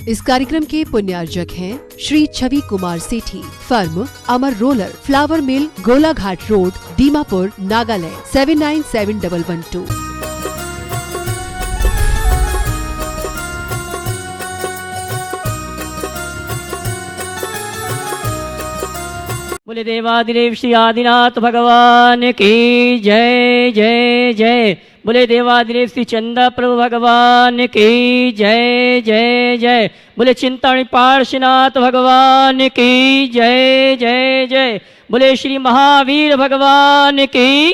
इस कार्यक्रम के पुण्यार्जक हैं श्री छवि कुमार सेठी, फर्म अमर रोलर, फ्लावर मिल, गोलाघाट रोड, दीमापुर, नागालैंड 797112। बोले देवादिदेव श्री आदिनाथ भगवान की जय जय जय। बोले देवादिदेव श्री चंदा प्रभु भगवान की जय जय जय। बोले चिंतामणि पार्श्वनाथ भगवान की जय जय जय। बोले श्री महावीर भगवान की।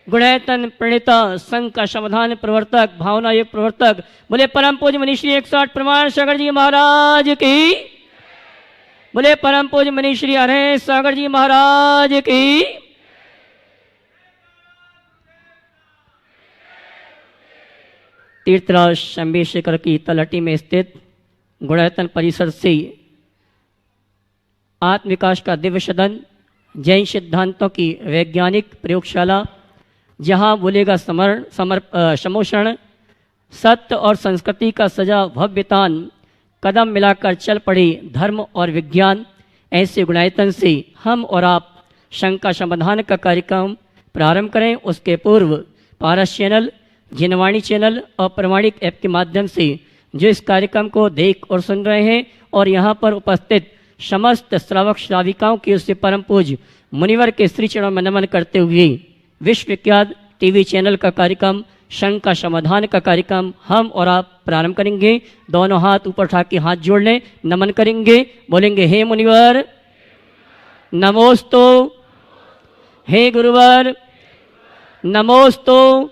गुणैतन प्रणेता, संघ का समाधान प्रवर्तक, भावना योग प्रवर्तक, बोले परम पूज्य मनीषी 108 प्रमाण सागर जी महाराज की। बोले परम पूज्य मनीषी अरे सागर जी महाराज की। तीर्थराज शंभेशेखर की तलहटी में स्थित गुणैतन परिसर से आत्म विकास का दिव्य सदन, जैन सिद्धांतों की वैज्ञानिक प्रयोगशाला, जहां बोलेगा समोषण, सत्य और संस्कृति का सजा भव्यतान, कदम मिलाकर चल पड़े धर्म और विज्ञान। ऐसे गुणायतन से हम और आप शंका समाधान का कार्यक्रम प्रारंभ करें। उसके पूर्व पारस चैनल, जिनवाणी चैनल और प्रमाणिक ऐप के माध्यम से जो इस कार्यक्रम को देख और सुन रहे हैं और यहाँ पर उपस्थित समस्त श्रावक श्राविकाओं की उससे परम पूज्य मुनिवर के श्री चरणों में नमन करते हुए विश्व विख्यात टीवी चैनल का कार्यक्रम शंका समाधान का कार्यक्रम हम और आप प्रारंभ करेंगे। दोनों हाथ ऊपर उठा के हाथ जोड़ लें, नमन करेंगे, बोलेंगे हे मुनिवर नमोस्तु, हे गुरुवर नमोस्तु,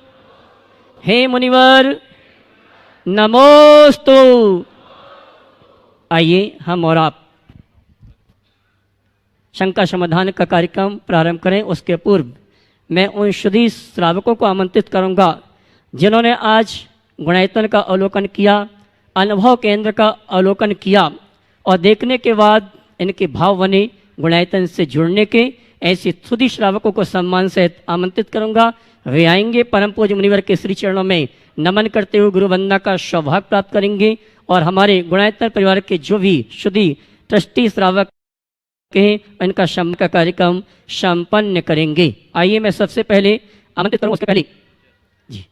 हे मुनिवर नमोस्तु। आइए हम और आप शंका समाधान का कार्यक्रम प्रारंभ करें। उसके पूर्व मैं उन शुद्धि श्रावकों को आमंत्रित करूंगा जिन्होंने आज गुणायतन का अवलोकन किया, अनुभव केंद्र का अवलोकन किया और देखने के बाद इनके भाव बने गुणायतन से जुड़ने के। ऐसे शुद्धि श्रावकों को सम्मान सहित आमंत्रित करूंगा। वे आएंगे, परम पूज्य मुनिवर के श्री चरणों में नमन करते हुए गुरु वंदना का सौभाग्य प्राप्त करेंगे और हमारे गुणायतन परिवार के जो भी शुद्धि ट्रस्टी श्रावक के इनका सम्मान का कार्यक्रम संपन्न करेंगे। आइए मैं सबसे पहले आमंत्रित करूँ, उसके पहले जी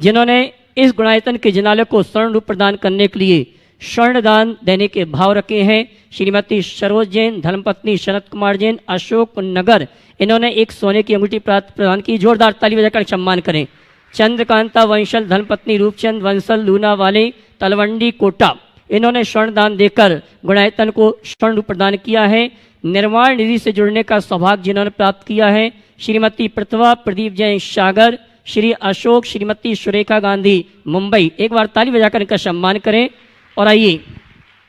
जिन्होंने इस गुणायतन के जिनालय को स्वर्ण रूप प्रदान करने के लिए स्वर्ण दान देने के भाव रखे हैं, श्रीमती सरोज जैन, धर्मपत्नी शरद कुमार जैन, अशोक नगर, इन्होंने एक सोने की अंगूठी प्रदान की। जोरदार ताली बजाकर सम्मान करें। चंद्रकांता वंशल, धर्मपत्नी रूपचंद वंशल, लूना वाले, तलवंडी कोटा, इन्होंने स्वर्ण दान देकर गुणायतन को स्वर्ण रूप प्रदान किया है। निर्माण निधि से जुड़ने का सौभाग्य जिन्होंने प्राप्त किया है, श्रीमती प्रतिभा प्रदीप जैन सागर, श्री अशोक, श्रीमती सुरेखा गांधी मुंबई। एक बार ताली बजाकर इनका सम्मान करें। और आइए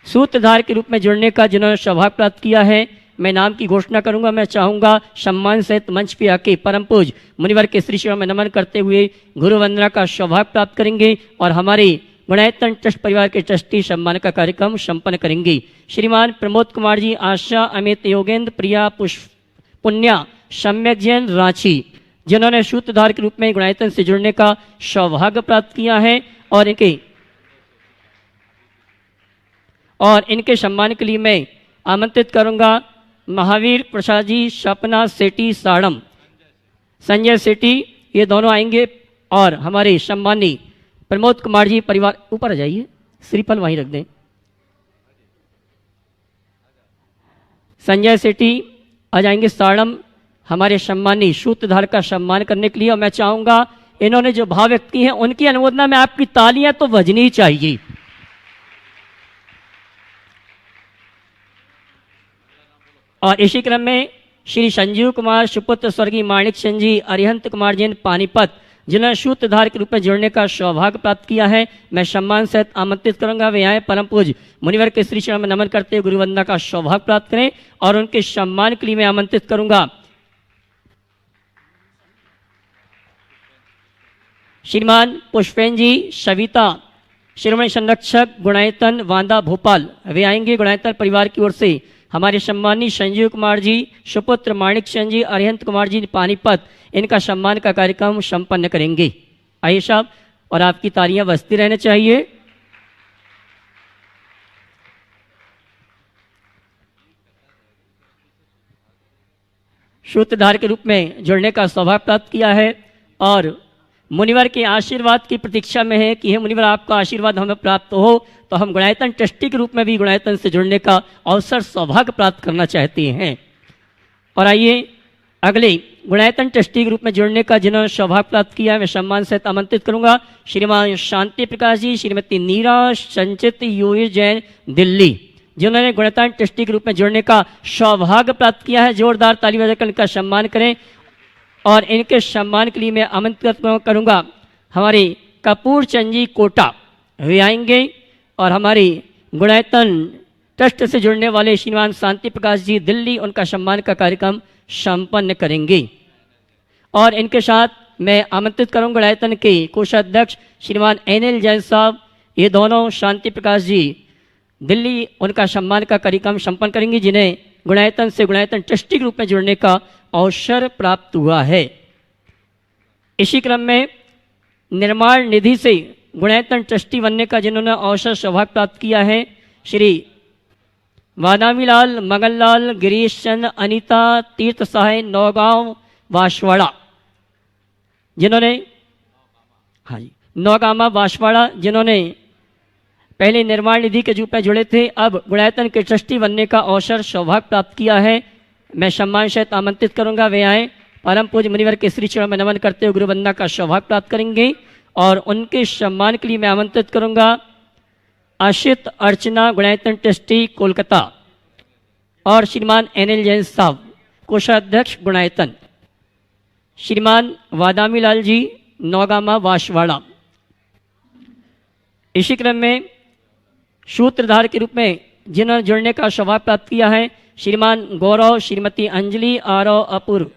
सूत्रधार के रूप में जुड़ने का जिन्होंने सौभाग्य प्राप्त किया है, मैं नाम की घोषणा करूंगा। मैं चाहूंगा सम्मान सहित मंच पे आके परम पूज्य मुनिवर के श्री चरणों में नमन करते हुए गुरु वंदना का सौभाग्य प्राप्त करेंगे और हमारे गुणायतन ट्रस्ट परिवार के ट्रस्टी सम्मान का कार्यक्रम संपन्न करेंगे। श्रीमान प्रमोद कुमार जी, आशा, अमित, योगेंद्र, प्रिया, पुण्या, सम्यक जैन, रांची, जिन्होंने सूत्रधार के रूप में गुणायतन से जुड़ने का सौभाग्य प्राप्त किया है और इनके सम्मान के लिए मैं आमंत्रित करूंगा महावीर प्रसाद जी, सपना सेठी साड़म, संजय सेठी, ये दोनों आएंगे और हमारे सम्मानी प्रमोद कुमार जी परिवार, ऊपर आ जाइए, श्रीफल वहीं रख दें। संजय सेठी आ जाएंगे साड़म, हमारे सम्मानी सूत्रधार का सम्मान करने के लिए। और मैं चाहूंगा इन्होंने जो भाव व्यक्त किए हैं उनकी अनुमोदना में आपकी तालियां तो बजनी चाहिए। और इसी क्रम में श्री संजीव कुमार सुपुत्र स्वर्गीय माणिक चंद जी, अरिहंत कुमार जैन पानीपत, जिन्होंने सूत्रधार के रूप में जुड़ने का सौभाग्य प्राप्त किया है, मैं सम्मान सहित आमंत्रित करूंगा। वे आए, परम पूज्य मुनिवर के श्री चरण में नमन करते हुए गुरु वंदना का सौभाग्य प्राप्त करें और उनके सम्मान के लिए मैं आमंत्रित करूंगा श्रीमान पुष्पेन जी, सविता, श्रीमणी संरक्षक गुणायतन वांदा भोपाल, वे आएंगे गुणायतन परिवार की ओर से। हमारे सम्मानी संजीव कुमार जी, सुपुत्र माणिक चंद जी, अरिहंत कुमार जी पानीपत, इनका सम्मान का कार्यक्रम संपन्न करेंगे। आइए साहब, और आपकी तालियां बजती रहनी चाहिए। सूत्रधार के रूप में जुड़ने का सौभाग्य प्राप्त किया है और मुनिवर के आशीर्वाद की प्रतीक्षा में है कि हे मुनिवर आपका आशीर्वाद हमें प्राप्त हो, तो हम गुणायतन ट्रस्टी के रूप में भी गुणायतन से जुड़ने का अवसर सौभाग्य प्राप्त करना चाहते हैं। और आइए अगले गुणायतन ट्रस्टी के रूप में जुड़ने का जिन्होंने सौभाग्य प्राप्त किया है मैं सम्मान सहित आमंत्रित करूंगा श्रीमान शांति प्रकाश जी, श्रीमती नीरा संचित यूएस जैन दिल्ली, जिन्होंने गुणायतन ट्रस्टी के रूप में जुड़ने का सौभाग्य प्राप्त किया है। जोरदार ताली बजाकर इनका सम्मान करें। और इनके सम्मान के लिए मैं आमंत्रित करूंगा हमारे कपूर चंद जी कोटा, वे आएंगे और हमारी गुणायतन ट्रस्ट से जुड़ने वाले श्रीमान शांति प्रकाश जी दिल्ली, उनका सम्मान का कार्यक्रम संपन्न करेंगे। और इनके साथ मैं आमंत्रित करूंगा गुणायतन के कोषाध्यक्ष श्रीमान एनएल जैन साहब, ये दोनों शांति प्रकाश जी दिल्ली, उनका सम्मान का कार्यक्रम संपन्न करेंगे, जिन्हें गुणायतन से गुणायतन ट्रस्टी के रूप में जुड़ने का अवसर प्राप्त हुआ है। इसी क्रम में निर्माण निधि से गुणायतन ट्रस्टी बनने का जिन्होंने अवसर सौभाग्य प्राप्त किया है श्री वादामीलाल, मगनलाल, गिरीश चंद, अनीता, तीर्थ सहाय, नौगांव बांसवाड़ा, जिन्होंने नौगामा बांसवाड़ा, जिन्होंने पहले निर्माण निधि के रूप में जुड़े थे, अब गुणायतन के ट्रस्टी बनने का अवसर सौभाग्य प्राप्त किया है। मैं सम्मान सहित आमंत्रित करूंगा, वे आए परम पूज्य मुनिवर के श्री चरण में नमन करते हुए गुरुवंदना का सौभाग्य प्राप्त करेंगे। और उनके सम्मान के लिए मैं आमंत्रित करूंगा आशित अर्चना, गुणायतन ट्रस्टी कोलकाता, और श्रीमान एनएल जैन साहब, कोषाध्यक्ष गुणायतन, श्रीमान वादामीलाल जी, नौगामा बांसवाड़ा। इसी क्रम में सूत्रधार के रूप में जिन्होंने जुड़ने का सौभाग्य प्राप्त किया है श्रीमान गौरव, श्रीमती अंजलि, आरव, अपूर्व।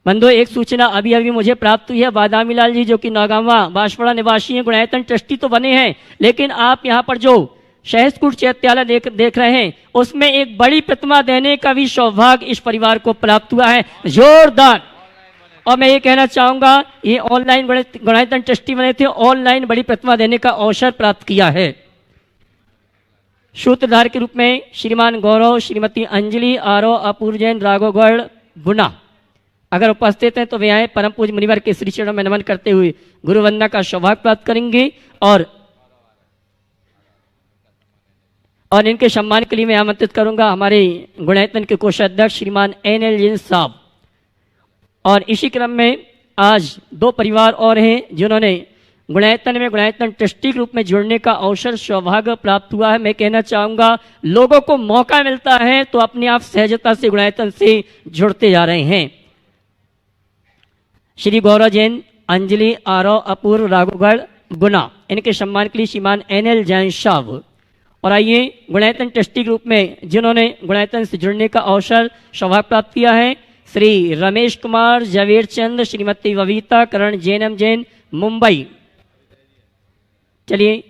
बंधु, एक सूचना अभी अभी मुझे प्राप्त हुई है। बादामीलाल जी जो कि नौगामा बांसवाड़ा निवासी हैं, गुणायतन ट्रस्टी तो बने हैं, लेकिन आप यहाँ पर जो सहसकूट चैत्यालय देख रहे हैं उसमें एक बड़ी प्रतिमा देने का भी सौभाग्य इस परिवार को प्राप्त हुआ है। जोरदार। और मैं ये कहना चाहूंगा, ये ऑनलाइन गुणायतन ट्रस्टी बने थे, ऑनलाइन बड़ी प्रतिमा देने का अवसर प्राप्त किया है। सूत्रधार के रूप में श्रीमान गौरव, श्रीमती अंजलि, आरव, अपूर्व जैन, राघवगढ़, गुना, अगर उपस्थित हैं तो वे आए, परम पूज्य मुनिवर के श्री चरणों में नमन करते हुए गुरुवंदना का सौभाग्य प्राप्त करेंगे। और इनके सम्मान के लिए मैं आमंत्रित करूंगा हमारे गुणायतन के कोषाध्यक्ष श्रीमान एनएल जैन साहब। और इसी क्रम में आज दो परिवार और हैं जिन्होंने गुणायतन में गुणायतन ट्रस्टी के रूप में जुड़ने का अवसर सौभाग्य प्राप्त हुआ है। मैं कहना चाहूँगा, लोगों को मौका मिलता है तो अपने आप सहजता से गुणायतन से जुड़ते जा रहे हैं। श्री गौरव जैन, अंजलि, आरव, अपूर्व, राघवगढ़, गुना, इनके सम्मान के लिए श्रीमान एनएल जैन साहब। और आइए गुणायतन ट्रस्टी के रूप में जिन्होंने गुणायतन से जुड़ने का अवसर सौभाग्य प्राप्त किया है श्री रमेश कुमार, जवेर चंद, श्रीमती बबीता करण, जैनम जैन, मुंबई। चलिए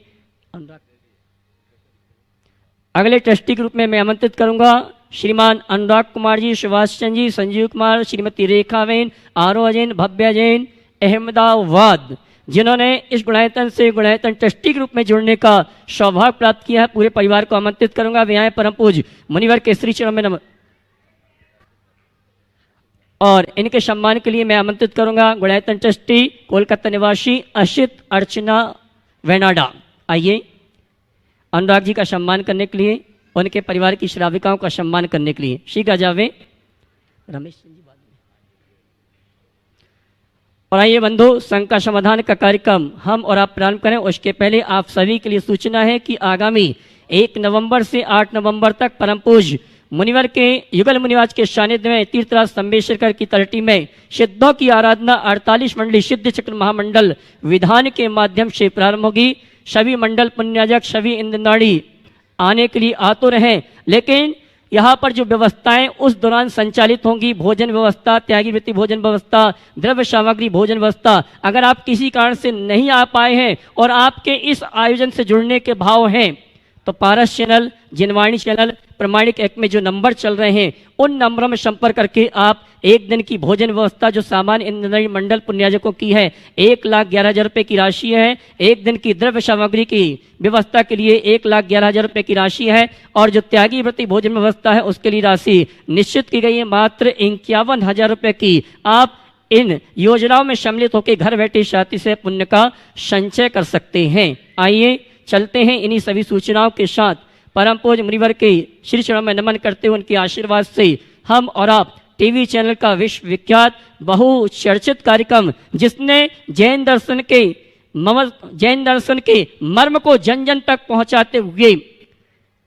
अगले ट्रस्टी के रूप में मैं आमंत्रित करूंगा श्रीमान अनुराग कुमार जी, सुभाष चंद जी, संजीव कुमार, श्रीमती रेखा जैन, आरोह जैन, भव्या जैन, अहमदाबाद, जिन्होंने इस गुणायतन से गुणायतन ट्रस्टी के रूप में जुड़ने का सौभाग्य प्राप्त किया है। पूरे परिवार को आमंत्रित करूंगा, वे आए परम पूज्य मुनिवर के श्री चरण में नमन। और इनके सम्मान के लिए मैं आमंत्रित करूंगा गुणायतन ट्रस्टी कोलकाता निवासी अशित अर्चना वेनाडा। आइए अनुराग जी का सम्मान करने के लिए, उनके परिवार की श्राविकाओं का सम्मान करने के लिए शीघ्र जावे रमेश सिंह जी। और आइए बंधु, संघ का समाधान का कार्यक्रम हम और आप प्रारंभ करें। उसके पहले आप सभी के लिए सूचना है कि आगामी 1 नवंबर से 8 नवंबर तक परम पूज्य मुनिवर के युगल मुनिराज के सानिध्य में तीर्थराज संबेश्वर की तलटी में सिद्धों की आराधना 48 मंडली सिद्ध चक्र महामंडल विधान के माध्यम से प्रारंभ होगी। सभी मंडल पुण्याजक, सभी इंद्रनाड़ी आने के लिए आतुर हैं, लेकिन यहाँ पर जो व्यवस्थाएं उस दौरान संचालित होंगी, भोजन व्यवस्था, त्यागी वृत्ति भोजन व्यवस्था, द्रव्य सामग्री भोजन व्यवस्था, अगर आप किसी कारण से नहीं आ पाए हैं और आपके इस आयोजन से जुड़ने के भाव हैं तो पारस चैनल, जिनवाणी चैनल, प्रमाणिक एक्ट में जो नंबर चल रहे हैं उन नंबरों में संपर्क करके आप एक दिन की भोजन व्यवस्था जो सामान्य इंद्राणी मंडल पुण्याजकों की है 1,11,000 रुपये की राशि है। एक दिन की द्रव्य सामग्री की व्यवस्था के लिए 1,11,000 रुपये की राशि है और जो त्यागी व्रती भोजन व्यवस्था है उसके लिए राशि निश्चित की गई है मात्र 51,000 रुपये की। आप इन योजनाओं में सम्मिलित होकर घर बैठे शांति से पुण्य का संचय कर सकते हैं। आइए चलते हैं इन्हीं सभी सूचनाओं के साथ परम पूज्य मुनिवर के श्री चरणों में नमन करते हुए उनके आशीर्वाद से हम और आप टीवी चैनल का विश्व विख्यात बहुचर्चित कार्यक्रम जिसने जैन दर्शन के मर्म को जन जन तक पहुंचाते हुए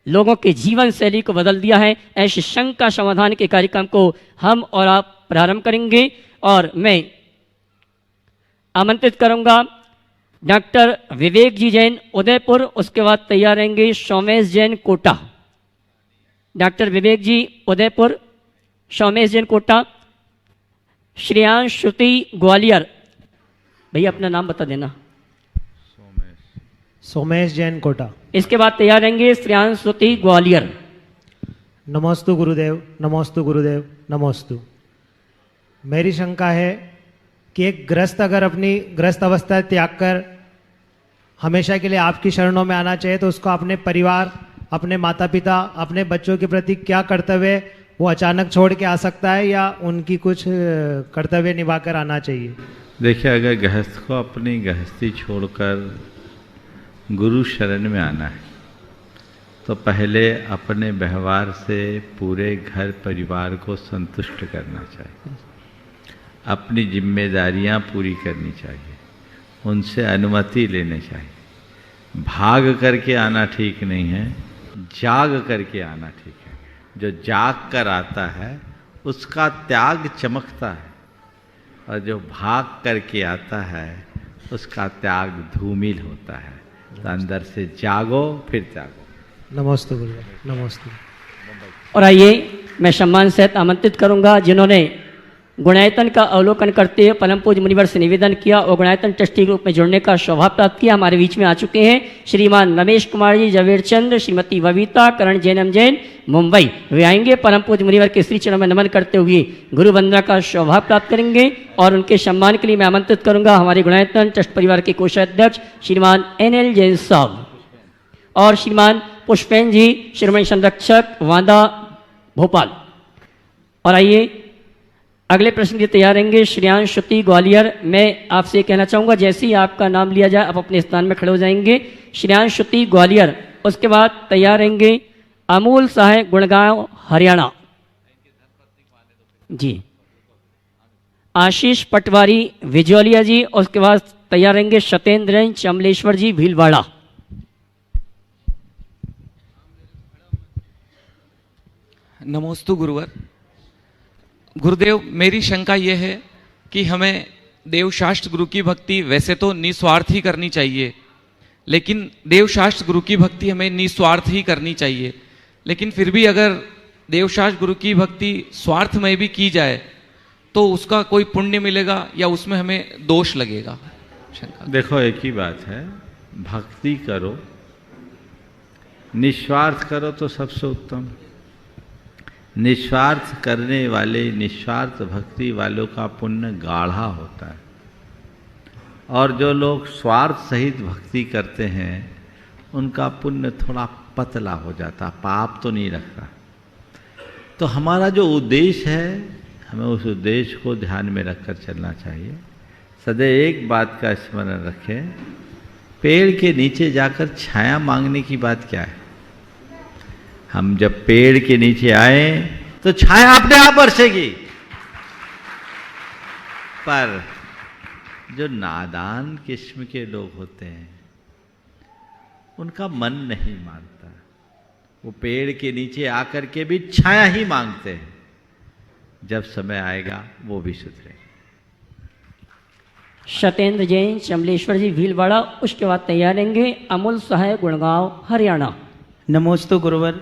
लोगों के जीवन शैली को बदल दिया है, ऐसे शंका समाधान के कार्यक्रम को हम और आप प्रारंभ करेंगे। और मैं आमंत्रित करूंगा डॉक्टर विवेक जी जैन उदयपुर, उसके बाद तैयार रहेंगे सोमेश जैन कोटा। डॉक्टर विवेक जी उदयपुर, सोमेश जैन कोटा, श्रेयांश श्रुति ग्वालियर। भैया अपना नाम बता देना। सोमेश जैन कोटा। इसके बाद तैयार रहेंगे श्रेयांश श्रुति ग्वालियर। नमोस्तु गुरुदेव, नमोस्तु गुरुदेव, नमोस्तु। मेरी शंका है कि एक ग्रस्त अगर अपनी ग्रस्त अवस्था त्याग कर हमेशा के लिए आपकी शरणों में आना चाहिए तो उसको अपने परिवार, अपने माता पिता, अपने बच्चों के प्रति क्या कर्तव्य वो अचानक छोड़ के आ सकता है या उनकी कुछ कर्तव्य निभाकर आना चाहिए? देखिए, अगर गृहस्थ को अपनी गृहस्थी छोड़कर गुरु शरण में आना है तो पहले अपने व्यवहार से पूरे घर परिवार को संतुष्ट करना चाहिए, अपनी जिम्मेदारियां पूरी करनी चाहिए, उनसे अनुमति लेनी चाहिए। भाग करके आना ठीक नहीं है, जाग करके आना ठीक है। जो जाग कर आता है उसका त्याग चमकता है और जो भाग करके आता है उसका त्याग धूमिल होता है। तो अंदर से जागो फिर त्यागो। नमस्ते गुरुदेव, नमस्ते। और आइए मैं सम्मान सहित आमंत्रित करूंगा जिन्होंने गुणायतन का अवलोकन करते हुए परम पूज्य मुनिवर से निवेदन किया और गुणायतन ट्रस्टी ग्रुप में जुड़ने का सौभाग्य प्राप्त किया। हमारे बीच में आ चुके हैं श्रीमान रमेश कुमार जी जवेरचंद, श्रीमती बबीता करण जैनम जैन मुंबई। वे आएंगे परम पूज्य मुनिवर के श्री चरणों में नमन करते हुए गुरु वंदना का सौभाग्य प्राप्त करेंगे और उनके सम्मान के लिए मैं आमंत्रित करूंगा हमारे गुणायतन ट्रस्ट परिवार के कोषाध्यक्ष श्रीमान NL जैन साहब और श्रीमान पुष्पेन जी श्रीमणी संरक्षक वादा भोपाल। और आइए अगले प्रश्न के तैयार रहेंगे श्रेयांश श्रुति ग्वालियर। मैं आपसे कहना चाहूँगा जैसे ही आपका नाम लिया जाए आप अपने स्थान में खड़े हो जाएंगे। श्रेयांश श्रुति ग्वालियर। उसके बाद तैयार रहेंगे अमूल साहे गुड़गांव हरियाणा जी, आशीष पटवारी विजोलिया जी। उसके बाद तैयार रहेंगे सत्येंद्र चमलेश्वर जी भीलवाड़ा। नमोस्तु गुरुवर। गुरुदेव, मेरी शंका यह है कि हमें देवशास्त्र गुरु की भक्ति वैसे तो निस्वार्थ ही करनी चाहिए, लेकिन देवशास्त्र गुरु की भक्ति हमें निस्वार्थ ही करनी चाहिए, लेकिन फिर भी अगर देवशास्त्र गुरु की भक्ति स्वार्थ में भी की जाए तो उसका कोई पुण्य मिलेगा या उसमें हमें दोष लगेगा? शंका। देखो, एक ही बात है, भक्ति करो, निस्वार्थ करो तो सबसे उत्तम। निस्वार्थ करने वाले, निस्वार्थ भक्ति वालों का पुण्य गाढ़ा होता है और जो लोग स्वार्थ सहित भक्ति करते हैं उनका पुण्य थोड़ा पतला हो जाता, पाप तो नहीं रखता। तो हमारा जो उद्देश्य है हमें उस उद्देश्य को ध्यान में रखकर चलना चाहिए। सदैव एक बात का स्मरण रखें, पेड़ के नीचे जाकर छाया मांगने की बात क्या है? हम जब पेड़ के नीचे आए तो छाया अपने आप बरसेगी, पर जो नादान किस्म के लोग होते हैं उनका मन नहीं मानता, वो पेड़ के नीचे आकर के भी छाया ही मांगते हैं। जब समय आएगा वो भी सुधरेगा। सत्येंद्र जैन चमलेश्वर जी भीलवाड़ा। उसके बाद तैयार रहेंगे अमूल सहाय गुड़गांव हरियाणा। नमोस्तु गुरुवर।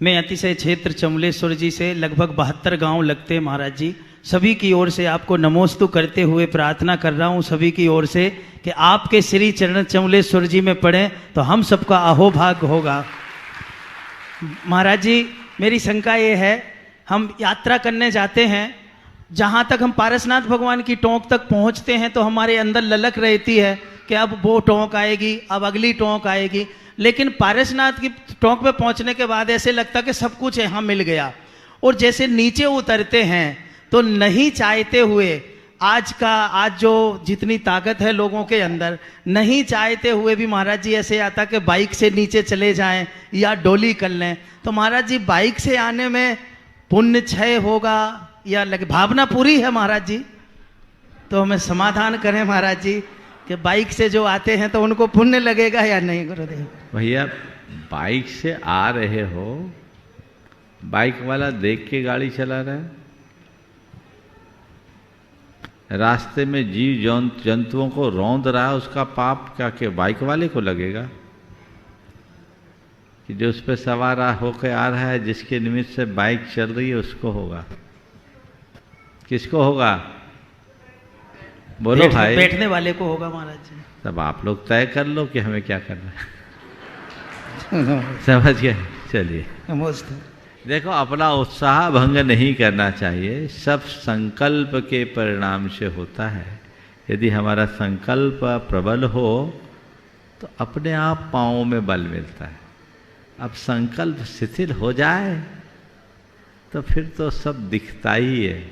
मैं अतिशय क्षेत्र चमलेश्वर जी से लगभग 72 गांव लगते हैं महाराज जी। सभी की ओर से आपको नमोस्तु करते हुए प्रार्थना कर रहा हूं सभी की ओर से कि आपके श्री चरण चमलेश्वर जी में पढ़ें तो हम सबका अहोभाग्य होगा। महाराज जी, मेरी शंका ये है, हम यात्रा करने जाते हैं, जहाँ तक हम पारसनाथ भगवान की टोंक तक पहुँचते हैं तो हमारे अंदर ललक रहती है कि अब वो टोंक आएगी, अब अगली टोंक आएगी, लेकिन पारसनाथ की टोंक पे पहुँचने के बाद ऐसे लगता कि सब कुछ यहाँ मिल गया। और जैसे नीचे उतरते हैं तो नहीं चाहते हुए, आज जो जितनी ताकत है लोगों के अंदर, नहीं चाहते हुए भी महाराज जी ऐसे आता कि बाइक से नीचे चले जाएं या डोली कर लें। तो महाराज जी, बाइक से आने में पुण्य क्षय होगा या भावना पूरी है महाराज जी? तो हमें समाधान करें महाराज जी कि बाइक से जो आते हैं तो उनको पुण्य लगेगा या नहीं गुरुदेव? भैया, बाइक से आ रहे हो, बाइक वाला देख के गाड़ी चला रहा है, रास्ते में जीव जंतुओं को रौंद रहा है, उसका पाप क्या के बाइक वाले को लगेगा कि जो उस पर सवार होकर आ रहा है, जिसके निमित्त से बाइक चल रही है उसको होगा? किसको होगा? बोलो भाई। बैठने वाले को होगा महाराज जी। तब आप लोग तय कर लो कि हमें क्या करना है। समझ गए? चलिए, नमस्ते। देखो, अपना उत्साह भंग नहीं करना चाहिए, सब संकल्प के परिणाम से होता है। यदि हमारा संकल्प प्रबल हो तो अपने आप पाँवों में बल मिलता है। अब संकल्प शिथिल हो जाए तो फिर तो सब दिखता ही है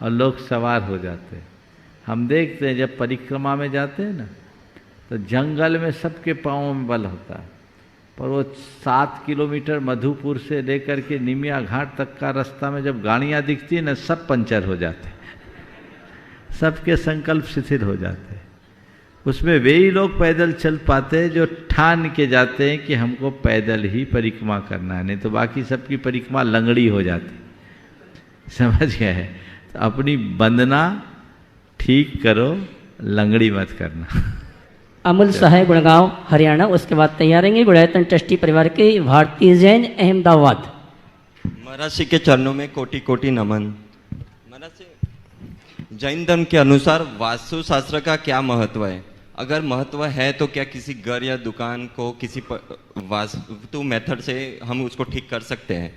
और लोग सवार हो जाते हैं। हम देखते हैं जब परिक्रमा में जाते हैं ना, तो जंगल में सबके पाँवों में बल होता है, पर वो 7 किलोमीटर मधुपुर से लेकर के निमिया घाट तक का रास्ता में जब गाड़ियाँ दिखती है ना, सब पंचर हो जाते हैं, सबके संकल्प शिथिल हो जाते हैं। उसमें वे ही लोग पैदल चल पाते हैं जो ठान के जाते हैं कि हमको पैदल ही परिक्रमा करना है, नहीं तो बाकी सबकी परिक्रमा लंगड़ी हो जाती। समझ गए? तो अपनी वंदना ठीक करो, लंगड़ी मत करना। अमूल सहाय, गुड़गांव, हरियाणा। उसके बाद तैयार रहेंगे गुड़ायतन ट्रस्टी परिवार के भारतीय जैन, अहमदाबाद। महाराज जी के चरणों में कोटि कोटि नमन। महाराज जी, जैन धर्म के अनुसार वास्तु शास्त्र का क्या महत्व है? अगर महत्व है तो क्या किसी घर या दुकान को किसी वास्तु मेथड से हम उसको ठीक कर सकते हैं?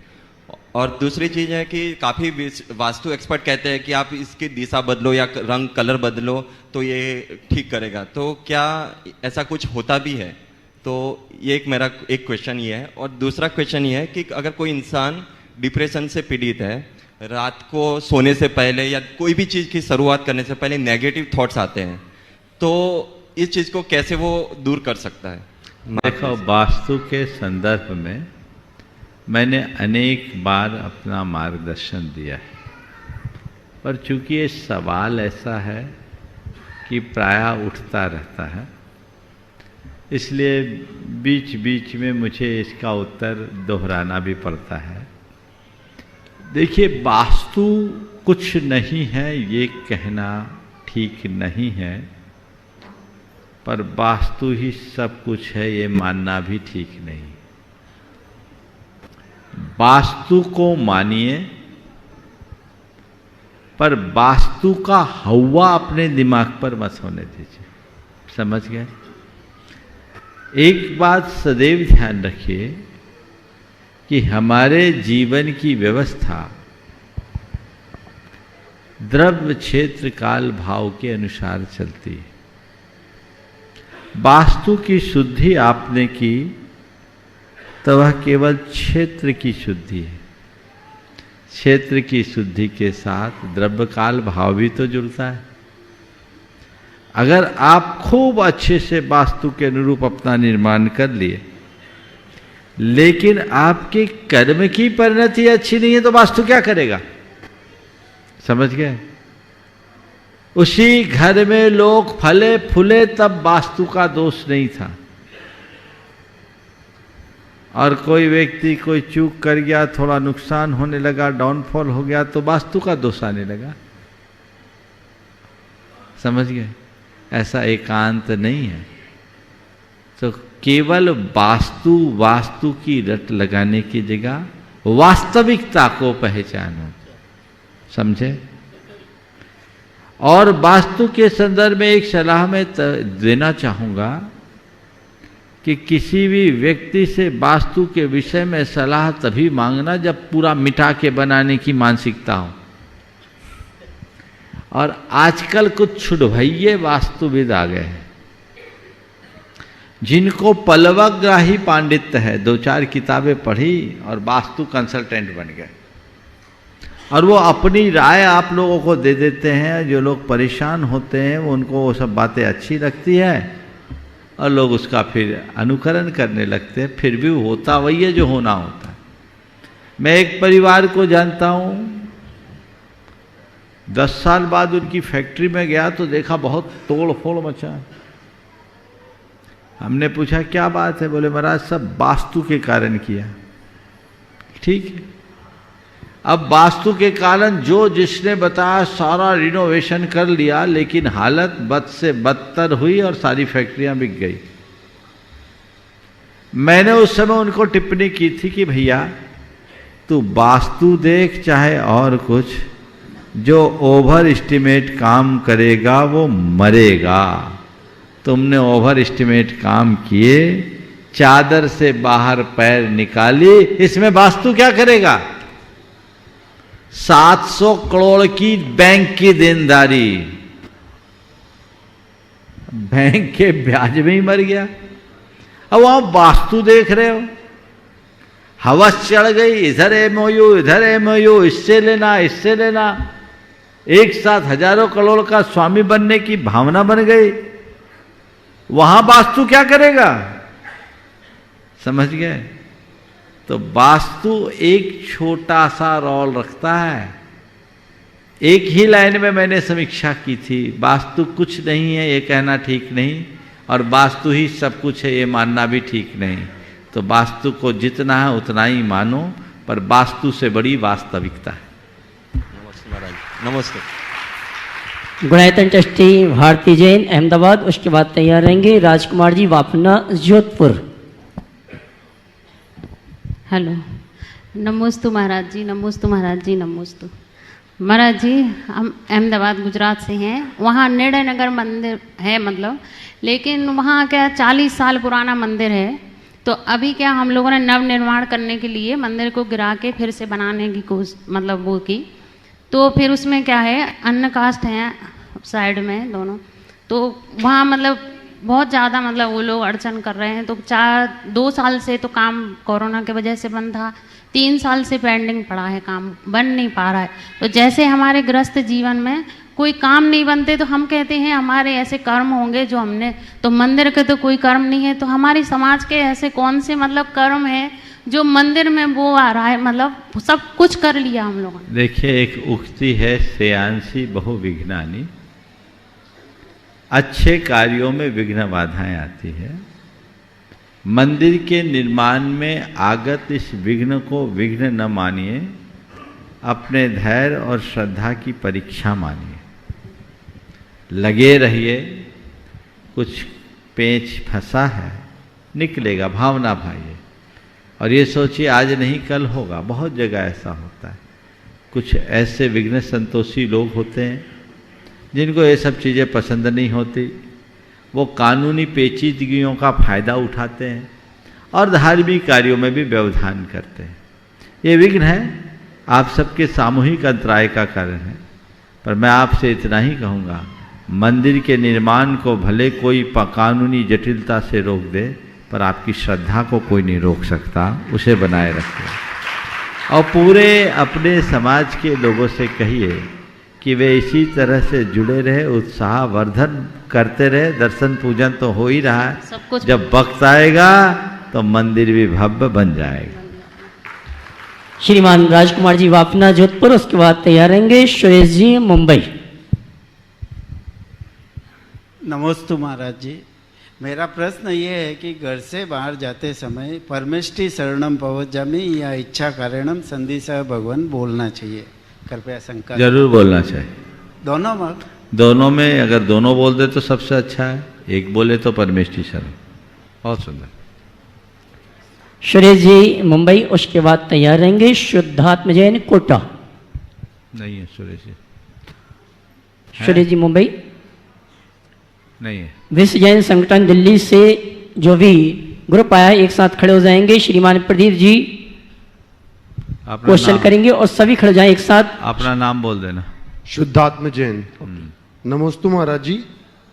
और दूसरी चीज़ है कि काफ़ी वास्तु एक्सपर्ट कहते हैं कि आप इसकी दिशा बदलो या रंग कलर बदलो तो ये ठीक करेगा, तो क्या ऐसा कुछ होता भी है? तो ये मेरा एक क्वेश्चन ये है। और दूसरा क्वेश्चन ये है कि अगर कोई इंसान डिप्रेशन से पीड़ित है, रात को सोने से पहले या कोई भी चीज़ की शुरुआत करने से पहले नेगेटिव थॉट्स आते हैं, तो इस चीज़ को कैसे वो दूर कर सकता है? देखो, वास्तु के संदर्भ में मैंने अनेक बार अपना मार्गदर्शन दिया है, पर चूंकि ये सवाल ऐसा है कि प्रायः उठता रहता है, इसलिए बीच बीच में मुझे इसका उत्तर दोहराना भी पड़ता है। देखिए, वास्तु कुछ नहीं है ये कहना ठीक नहीं है, पर वास्तु ही सब कुछ है ये मानना भी ठीक नहीं। वास्तु को मानिए, पर वास्तु का हवा अपने दिमाग पर मत होने दीजिए। समझ गए? एक बात सदैव ध्यान रखिए कि हमारे जीवन की व्यवस्था द्रव्य क्षेत्र काल भाव के अनुसार चलती है। वास्तु की शुद्धि आपने की तो वह केवल क्षेत्र की शुद्धि है। क्षेत्र की शुद्धि के साथ द्रव्य काल भाव भी तो जुड़ता है। अगर आप खूब अच्छे से वास्तु के अनुरूप अपना निर्माण कर लिए, लेकिन आपके कर्म की परिणति अच्छी नहीं है, तो वास्तु क्या करेगा? समझ गए? उसी घर में लोग फले फूले तब वास्तु का दोष नहीं था, और कोई व्यक्ति कोई चूक कर गया, थोड़ा नुकसान होने लगा, डाउनफॉल हो गया, तो वास्तु का दोष आने लगा। समझ गए? ऐसा एकांत नहीं है। तो केवल वास्तु की रट लगाने की जगह वास्तविकता को पहचानो। समझे? और वास्तु के संदर्भ में एक सलाह मैं देना चाहूँगा कि किसी भी व्यक्ति से वास्तु के विषय में सलाह तभी मांगना जब पूरा मिटा के बनाने की मानसिकता हो। और आजकल कुछ छुड़भइये वास्तुविद आ गए हैं जिनको पलवग्राही पांडित्य है, 2-4 किताबें पढ़ी और वास्तु कंसल्टेंट बन गए, और वो अपनी राय आप लोगों को दे देते हैं। जो लोग परेशान होते हैं उनको वो सब बातें अच्छी लगती है और लोग उसका फिर अनुकरण करने लगते हैं। फिर भी होता वही है जो होना होता है। मैं एक परिवार को जानता हूँ, 10 साल बाद उनकी फैक्ट्री में गया तो देखा बहुत तोड़ फोड़ मचा है। हमने पूछा क्या बात है? बोले महाराज सब वास्तु के कारण किया। ठीक है, अब वास्तु के कारण जो जिसने बताया सारा रिनोवेशन कर लिया, लेकिन हालत बद से बदतर हुई और सारी फैक्ट्रियां बिक गई। मैंने उस समय उनको टिप्पणी की थी कि भैया तू वास्तु देख चाहे और कुछ, जो ओवर एस्टिमेट काम करेगा वो मरेगा। तुमने ओवर एस्टिमेट काम किए, चादर से बाहर पैर निकाली, इसमें वास्तु क्या करेगा? 700 करोड़ की बैंक की देनदारी, बैंक के ब्याज में ही मर गया। अब आप वास्तु देख रहे हो, हवस चढ़ गई, इधर एमओयू इधर एमओयू, इससे लेना इससे लेना, एक साथ हजारों करोड़ का स्वामी बनने की भावना बन गई। वहां वास्तु क्या करेगा? समझ गए? तो वास्तु एक छोटा सा रोल रखता है। एक ही लाइन में मैंने समीक्षा की थी, वास्तु कुछ नहीं है ये कहना ठीक नहीं, और वास्तु ही सब कुछ है ये मानना भी ठीक नहीं। तो वास्तु को जितना है उतना ही मानो, पर वास्तु से बड़ी वास्तविकता है। नमस्ते महाराज। नमस्ते। गुणायतन ट्रस्टी भारती जैन अहमदाबाद, उसके बाद तैयार रहेंगे राजकुमार जी वापना जोधपुर। हेलो, नमोस्तु महाराज जी, नमोस्तु महाराज जी, नमोस्तु महाराज जी। हम अहमदाबाद गुजरात से हैं। वहाँ निर्णय नगर मंदिर है, मतलब, लेकिन वहाँ क्या 40 साल पुराना मंदिर है। तो अभी क्या हम लोगों ने नव निर्माण करने के लिए मंदिर को गिरा के फिर से बनाने की कोशिश, मतलब वो की। तो फिर उसमें क्या है, अन्न कास्ट हैं साइड में दोनों, तो वहाँ मतलब बहुत ज़्यादा मतलब वो लोग अड़चन कर रहे हैं। तो 2 साल से तो काम कोरोना के वजह से बंद था, 3 साल से पेंडिंग पड़ा है, काम बन नहीं पा रहा है। तो जैसे हमारे गृहस्थ जीवन में कोई काम नहीं बनते तो हम कहते हैं हमारे ऐसे कर्म होंगे जो हमने, तो मंदिर के तो कोई कर्म नहीं है। तो हमारी समाज के ऐसे कौन से मतलब कर्म है जो मंदिर में वो आ रहा है, मतलब सब कुछ कर लिया हम लोगों ने। देखिए एक उक्ति है, श्रेयांसी बहु विघ्नानि, अच्छे कार्यों में विघ्न बाधाएं आती है। मंदिर के निर्माण में आगत इस विघ्न को विघ्न न मानिए, अपने धैर्य और श्रद्धा की परीक्षा मानिए। लगे रहिए, कुछ पेंच फंसा है, निकलेगा, भावना भाइये। और ये सोचिए आज नहीं कल होगा, बहुत जगह ऐसा होता है। कुछ ऐसे विघ्न संतोषी लोग होते हैं जिनको ये सब चीज़ें पसंद नहीं होती, वो कानूनी पेचीदगियों का फायदा उठाते हैं और धार्मिक कार्यों में भी व्यवधान करते हैं। ये विघ्न है, आप सबके सामूहिक अंतराय का कारण है। पर मैं आपसे इतना ही कहूँगा, मंदिर के निर्माण को भले कोई कानूनी जटिलता से रोक दे, पर आपकी श्रद्धा को कोई नहीं रोक सकता, उसे बनाए रखें। और पूरे अपने समाज के लोगों से कहिए कि वे इसी तरह से जुड़े रहे, उत्साह वर्धन करते रहे। दर्शन पूजन तो हो ही रहा है, जब वक्त आएगा तो मंदिर भी भव्य बन जाएगा। श्रीमान राजकुमार जी वापना जोधपुर, उसके बाद तैयार रहेंगे सुरेश जी मुंबई। नमस्ते महाराज जी। मेरा प्रश्न ये है कि घर से बाहर जाते समय परमेष्टि शरणम पवज्जामि या इच्छा कारणम संदिशा भगवान बोलना चाहिए, कृपया शंका। जरूर बोलना चाहिए, दोनों में। दोनों में अगर दोनों बोल दे तो सबसे अच्छा है, एक बोले तो परमेष्टि शरण। बहुत सुंदर। सुरेश जी मुंबई, उसके बाद तैयार रहेंगे शुद्धात्म जैन कोटा। नहीं है सुरेश जी। सुरेश जी मुंबई नहीं है। विश्व जैन संगठन दिल्ली से जो भी ग्रुप आया है, एक साथ खड़े हो जाएंगे। श्रीमान प्रदीप जी अपना क्वेश्चन नाम- करेंगे और सभी खड़े हो जाएं एक साथ। अपना नाम बोल देना। शुद्धात्म जैन। नमोस्तु महाराज जी।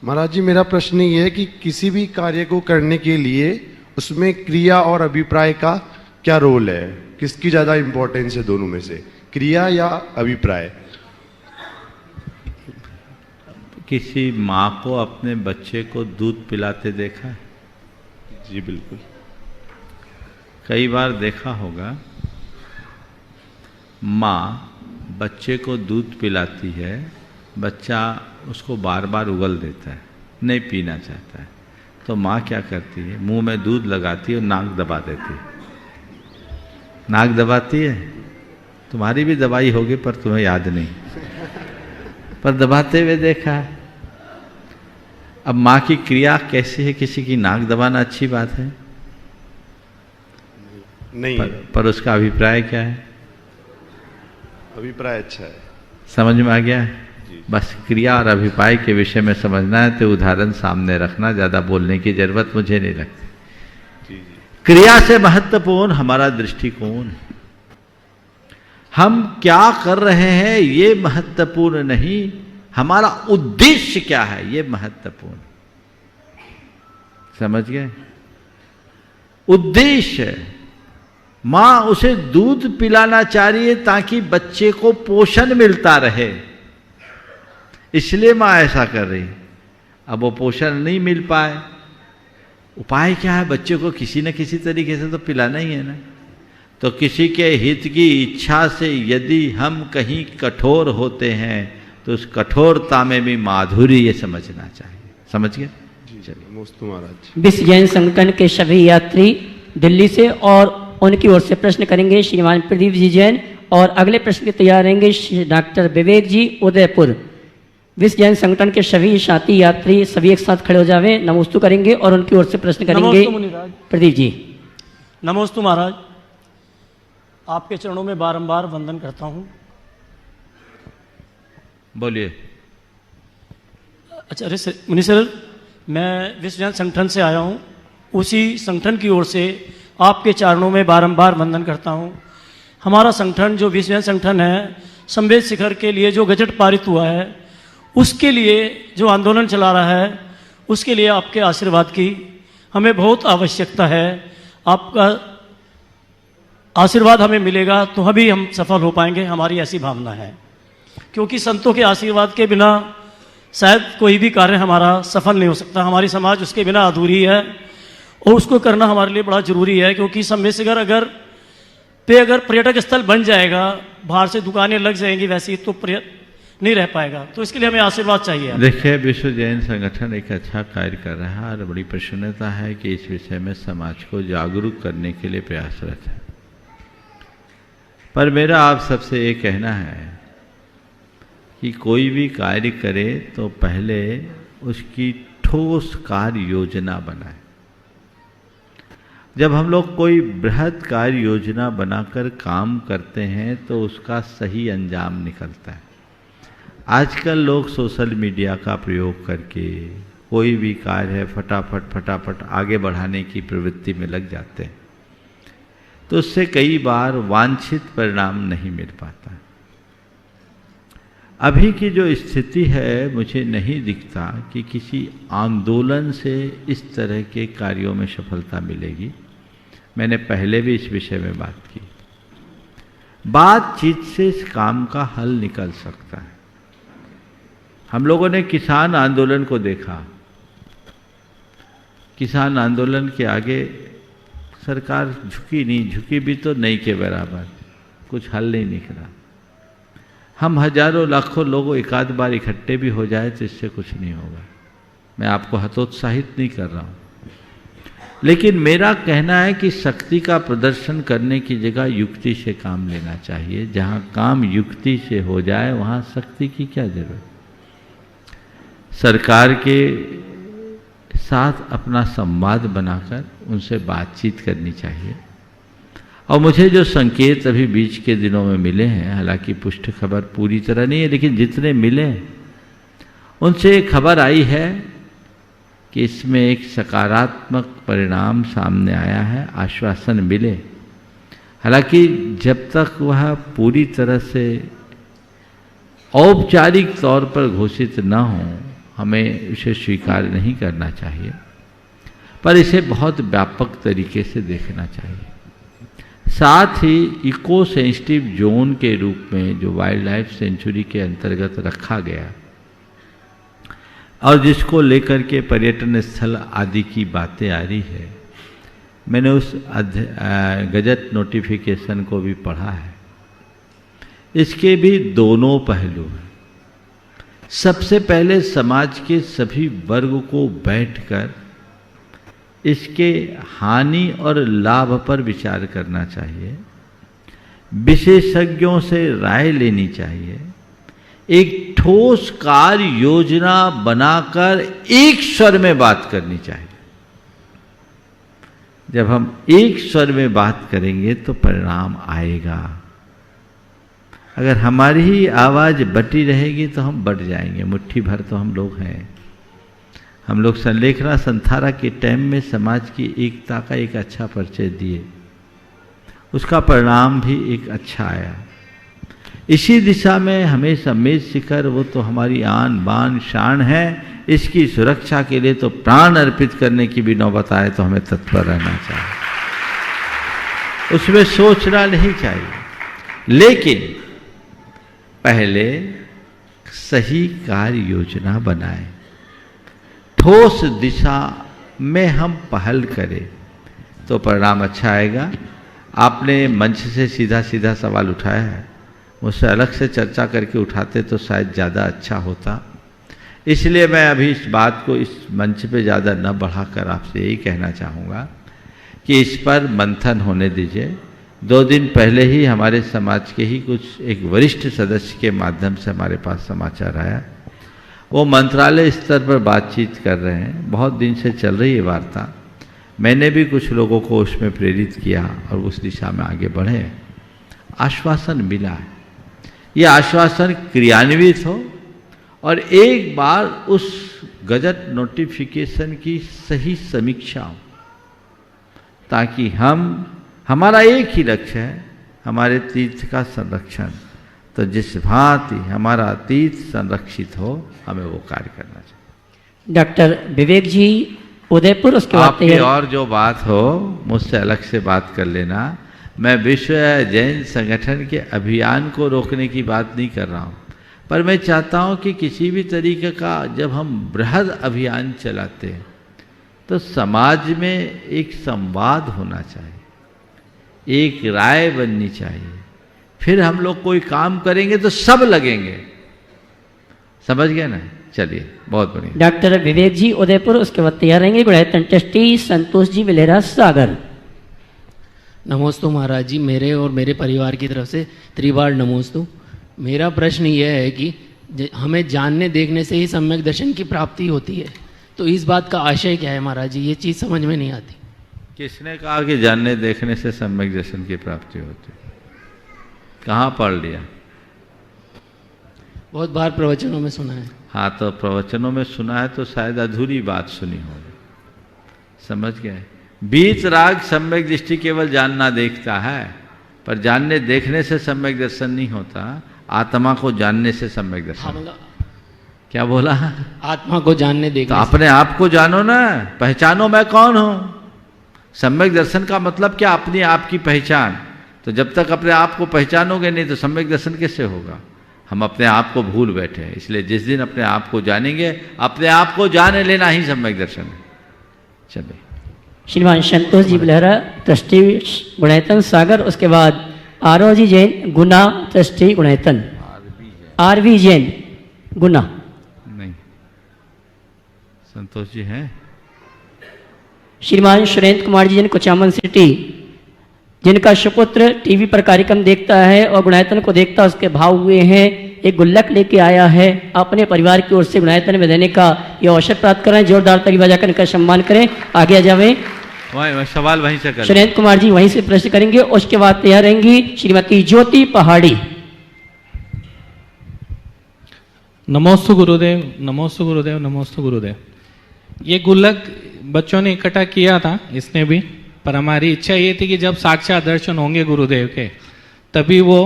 महाराज जी, मेरा प्रश्न ये है कि किसी भी कार्य को करने के लिए उसमें क्रिया और अभिप्राय का क्या रोल है? किसकी ज्यादा इंपॉर्टेंस है दोनों में से, क्रिया या अभिप्राय? किसी माँ को अपने बच्चे को दूध पिलाते देखा है? जी बिल्कुल। कई बार देखा होगा, माँ बच्चे को दूध पिलाती है, बच्चा उसको बार बार उगल देता है, नहीं पीना चाहता है, तो माँ क्या करती है, मुंह में दूध लगाती है और नाक दबा देती है। नाक दबाती है, तुम्हारी भी दवाई होगी पर तुम्हें याद नहीं, पर दबाते हुए देखा है। अब माँ की क्रिया कैसी है? किसी की नाक दबाना अच्छी बात है? नहीं। पर उसका अभिप्राय क्या है? अभिप्राय अच्छा है। समझ में आ गया है? बस क्रिया और अभिप्राय के विषय में समझना है तो उदाहरण सामने रखना, ज्यादा बोलने की जरूरत मुझे नहीं लगती। क्रिया से महत्वपूर्ण हमारा दृष्टिकोण है। हम क्या कर रहे हैं ये महत्वपूर्ण नहीं, हमारा उद्देश्य क्या है ये महत्वपूर्ण। समझ गए? उद्देश्य, मां उसे दूध पिलाना चाह रही है ताकि बच्चे को पोषण मिलता रहे, इसलिए मां ऐसा कर रही। अब वो पोषण नहीं मिल पाए, उपाय क्या है? बच्चे को किसी न किसी तरीके से तो पिलाना ही है ना। तो किसी के हित की इच्छा से यदि हम कहीं कठोर होते हैं तो उस कठोरता में भी माधुर्य ये समझना चाहिए। समझ गए? नमोस्तु महाराज। विश्व जैन संगठन के सभी यात्री दिल्ली से और उनकी ओर से प्रश्न करेंगे श्रीमान प्रदीप जी जैन, और अगले प्रश्न के तैयार रहेंगे डॉक्टर विवेक जी उदयपुर। विश्व जैन संगठन के सभी साथी यात्री सभी एक साथ खड़े हो जावे, नमोस्तु करेंगे और उनकी ओर से प्रश्न करेंगे प्रदीप जी। नमोस्तु महाराज, आपके चरणों में बारंबार वंदन करता हूँ। बोलिए। अच्छा, अरे मुनि सर, मैं विश्व जैन संगठन से आया हूँ, उसी संगठन की ओर से आपके चरणों में बारंबार वंदन करता हूँ। हमारा संगठन जो विश्व जैन संगठन है, संवेद शिखर के लिए जो गजट पारित हुआ है, उसके लिए जो आंदोलन चला रहा है, उसके लिए आपके आशीर्वाद की हमें बहुत आवश्यकता है। आपका आशीर्वाद हमें मिलेगा तो अभी हम सफल हो पाएंगे, हमारी ऐसी भावना है। क्योंकि संतों के आशीर्वाद के बिना शायद कोई भी कार्य हमारा सफल नहीं हो सकता। हमारी समाज उसके बिना अधूरी है और उसको करना हमारे लिए बड़ा जरूरी है। क्योंकि संवेद शिखर अगर पर्यटक स्थल बन जाएगा, बाहर से दुकानें लग जाएंगी वैसी, तो नहीं रह पाएगा। तो इसके लिए हमें आशीर्वाद चाहिए। देखिए, विश्व जैन संगठन एक अच्छा कार्य कर रहा है और बड़ी प्रसन्नता है कि इस विषय में समाज को जागरूक करने के लिए प्रयासरत है। पर मेरा आप सबसे ये कहना है कि कोई भी कार्य करे तो पहले उसकी ठोस कार्य योजना बनाए। जब हम लोग कोई बृहद कार्य योजना बनाकर काम करते हैं तो उसका सही अंजाम निकलता है। आजकल लोग सोशल मीडिया का प्रयोग करके कोई भी कार्य है फटाफट आगे बढ़ाने की प्रवृत्ति में लग जाते हैं, तो उससे कई बार वांछित परिणाम नहीं मिल पाता। अभी की जो स्थिति है, मुझे नहीं दिखता कि किसी आंदोलन से इस तरह के कार्यों में सफलता मिलेगी। मैंने पहले भी इस विषय में बात की। बातचीत से इस काम का हल निकल सकता है। हम लोगों ने किसान आंदोलन को देखा। किसान आंदोलन के आगे सरकार झुकी नहीं, झुकी भी तो नहीं के बराबर, कुछ हल नहीं निकला। हम हजारों लाखों लोग एक आध बार इकट्ठे भी हो जाए तो इससे कुछ नहीं होगा। मैं आपको हतोत्साहित नहीं कर रहा हूँ, लेकिन मेरा कहना है कि शक्ति का प्रदर्शन करने की जगह युक्ति से काम लेना चाहिए। जहाँ काम युक्ति से हो जाए वहाँ शक्ति की क्या जरूरत। सरकार के साथ अपना संवाद बनाकर उनसे बातचीत करनी चाहिए। और मुझे जो संकेत अभी बीच के दिनों में मिले हैं, हालांकि पुष्ट खबर पूरी तरह नहीं है, लेकिन जितने मिले उनसे एक खबर आई है कि इसमें एक सकारात्मक परिणाम सामने आया है, आश्वासन मिले। हालांकि जब तक वह पूरी तरह से औपचारिक तौर पर घोषित न हो, हमें इसे स्वीकार नहीं करना चाहिए, पर इसे बहुत व्यापक तरीके से देखना चाहिए। साथ ही इको सेंसिटिव जोन के रूप में जो वाइल्ड लाइफ सेंचुरी के अंतर्गत रखा गया और जिसको लेकर के पर्यटन स्थल आदि की बातें आ रही है, मैंने उस गजट नोटिफिकेशन को भी पढ़ा है। इसके भी दोनों पहलू हैं। सबसे पहले समाज के सभी वर्ग को बैठकर इसके हानि और लाभ पर विचार करना चाहिए, विशेषज्ञों से राय लेनी चाहिए, एक ठोस कार्य योजना बनाकर एक स्वर में बात करनी चाहिए। जब हम एक स्वर में बात करेंगे तो परिणाम आएगा। अगर हमारी ही आवाज़ बटी रहेगी तो हम बट जाएंगे। मुट्ठी भर तो हम लोग हैं। हम लोग संलेखना संथारा के टाइम में समाज की एकता का एक अच्छा परिचय दिए, उसका परिणाम भी एक अच्छा आया। इसी दिशा में हमें सम्मेद शिखर, वो तो हमारी आन बान शान है, इसकी सुरक्षा के लिए तो प्राण अर्पित करने की भी नौबत आए तो हमें तत्पर रहना चाहिए, उसमें सोचना नहीं चाहिए। लेकिन पहले सही कार्य योजना बनाएं, ठोस दिशा में हम पहल करें तो परिणाम अच्छा आएगा। आपने मंच से सीधा सीधा सवाल उठाया है, मुझसे अलग से चर्चा करके उठाते तो शायद ज़्यादा अच्छा होता। इसलिए मैं अभी इस बात को इस मंच पे ज़्यादा न बढ़ाकर आपसे यही कहना चाहूँगा कि इस पर मंथन होने दीजिए। 2 दिन पहले ही हमारे समाज के ही कुछ एक वरिष्ठ सदस्य के माध्यम से हमारे पास समाचार आया, वो मंत्रालय स्तर पर बातचीत कर रहे हैं। बहुत दिन से चल रही है वार्ता। मैंने भी कुछ लोगों को उसमें प्रेरित किया और उस दिशा में आगे बढ़े। आश्वासन मिला है, ये आश्वासन क्रियान्वित हो और एक बार उस गजट नोटिफिकेशन की सही समीक्षा हो, ताकि हमारा एक ही लक्ष्य है, हमारे तीर्थ का संरक्षण। तो जिस भांति हमारा तीर्थ संरक्षित हो, हमें वो कार्य करना चाहिए। डॉक्टर विवेक जी उदयपुर, उसके बाद आपकी और जो बात हो मुझसे अलग से बात कर लेना। मैं विश्व जैन संगठन के अभियान को रोकने की बात नहीं कर रहा हूँ, पर मैं चाहता हूँ कि किसी भी तरीके का जब हम बृहद अभियान चलाते हैं तो समाज में एक संवाद होना चाहिए, एक राय बननी चाहिए। फिर हम लोग कोई काम करेंगे तो सब लगेंगे। समझ गए ना? चलिए, बहुत बढ़िया। डॉक्टर विवेक जी उदयपुर, उसके बाद तैयार रहेंगे गुणायतन ट्रस्टी संतोष जी विलेरा सागर। नमोस्तु महाराज जी, मेरे और मेरे परिवार की तरफ से त्रिवार नमोस्तु। मेरा प्रश्न यह है कि हमें जानने देखने से ही सम्यक दर्शन की प्राप्ति होती है, तो इस बात का आशय क्या है महाराज जी? ये चीज़ समझ में नहीं आती। किसने कहा कि जानने देखने से सम्यक दर्शन की प्राप्ति होती? कहाँ पढ़ लिया? बहुत बार प्रवचनों में सुना है। हाँ, तो प्रवचनों में सुना है तो शायद अधूरी बात सुनी होगी। समझ गए? बीत राग सम्यक दृष्टि केवल जानना देखता है, पर जानने देखने से सम्यक दर्शन नहीं होता। आत्मा को जानने से सम्यक दर्शन। क्या बोला? आत्मा को जानने देखने। तो अपने आप को जानो ना, पहचानो मैं कौन हूँ। सम्यक दर्शन का मतलब क्या? अपनी आप की पहचान। तो जब तक अपने आप को पहचानोगे नहीं तो सम्यक दर्शन कैसे होगा? हम अपने आप को भूल बैठे हैं। इसलिए जिस दिन अपने आप को जानेंगे, अपने आप को जाने लेना ही सम्यक दर्शन है। चलिए, श्रीमान संतोष जी बिलहरा ट्रस्टी गुणायतन सागर, उसके बाद आरओजी जैन गुना ट्रस्टी गुणायतन। आरवी जैन गुना नहीं, संतोष जी हैं। श्रीमान सुरेंद्र कुमार जी जैन कुचामन सिटी, जिनका सुपुत्र टीवी पर कार्यक्रम देखता है और गुणायतन को देखता, उसके भाव हुए हैं। एक गुल्लक लेके आया है, अपने परिवार की ओर से गुणायतन में देने का ये अवसर प्राप्त करें। जोरदार ताली बजाकर इनका सम्मान करें। आगे आ जावे। सवाल वहीं से करें। सुरेंद्र कुमार जी वहीं से प्रश्न करेंगे। उसके बाद तैयार रहेंगी श्रीमती ज्योति पहाड़ी। नमोस्तु गुरुदेव, नमोस्तु गुरुदेव, नमोस्तु गुरुदेव। ये गुल्लक बच्चों ने इकट्ठा किया था, इसने भी, पर हमारी इच्छा ये थी कि जब साक्षात दर्शन होंगे गुरुदेव के तभी वो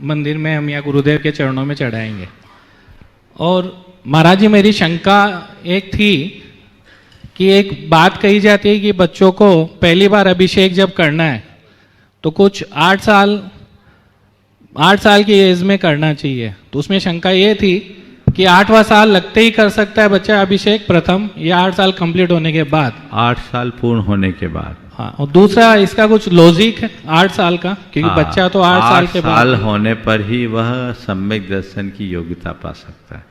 मंदिर में हम या गुरुदेव के चरणों में चढ़ाएंगे। और महाराज जी मेरी शंका एक थी कि एक बात कही जाती है कि बच्चों को पहली बार अभिषेक जब करना है तो कुछ 8 साल की एज में करना चाहिए, तो उसमें शंका ये थी कि 8वां साल लगते ही कर सकता है बच्चा अभिषेक प्रथम, या 8 साल कंप्लीट होने के बाद? 8 साल पूर्ण होने के बाद। हाँ, और दूसरा इसका कुछ लॉजिक है 8 साल का, क्योंकि बच्चा तो 8 साल के बाद 8 साल होने पर ही वह सम्यक दर्शन की योग्यता पा सकता है।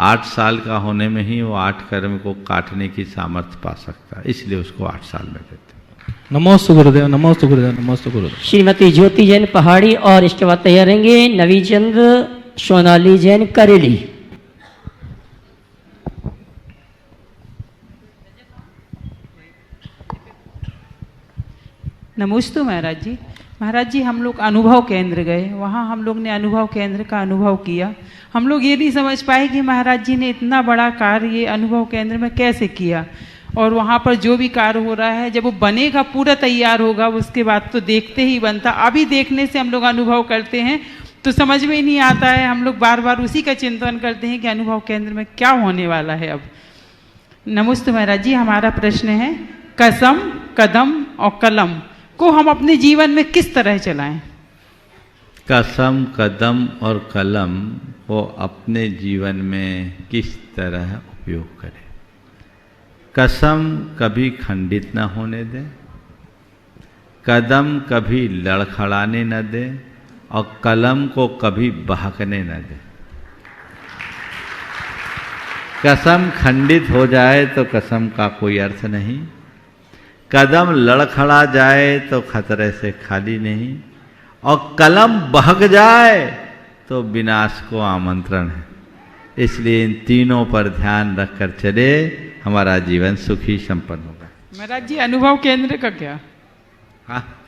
8 साल का होने में ही वो 8 कर्म को काटने की सामर्थ्य पा सकता है, इसलिए उसको 8 साल में देते हैं। नमोस्तु गुरुदेव, नमोस्तु गुरुदेव, नमोस्तु गुरुदेव। श्रीमती ज्योति जैन पहाड़ी और इसके बाद तैयार रहेंगे नवीचंद्र सोनाली जैन करेली। नमोस्तु महाराज जी। महाराज जी, हम लोग अनुभव केंद्र गए, वहाँ हम लोग ने अनुभव केंद्र का अनुभव किया। हम लोग ये नहीं समझ पाए कि महाराज जी ने इतना बड़ा कार्य ये अनुभव केंद्र में कैसे किया, और वहाँ पर जो भी कार्य हो रहा है जब वो बनेगा, पूरा तैयार होगा, उसके बाद तो देखते ही बनता। अभी देखने से हम लोग अनुभव करते हैं तो समझ में ही नहीं आता है, हम लोग बार बार उसी का चिंतन करते हैं कि अनुभव केंद्र में क्या होने वाला है अब। नमस्ते महाराज जी, हमारा प्रश्न है कसम, कदम और कलम को हम अपने जीवन में किस तरह चलाएं? कसम, कदम और कलम को अपने जीवन में किस तरह उपयोग करें। कसम कभी खंडित न होने दें, कदम कभी लड़खड़ाने न दें, और कलम को कभी बहकने न दें। कसम खंडित हो जाए तो कसम का कोई अर्थ नहीं, कदम लड़खड़ा जाए तो खतरे से खाली नहीं, और कलम बहक जाए तो विनाश को आमंत्रण है। इसलिए इन तीनों पर ध्यान रखकर चले, हमारा जीवन सुखी संपन्न होगा। महाराज जी, अनुभव केंद्र का क्या?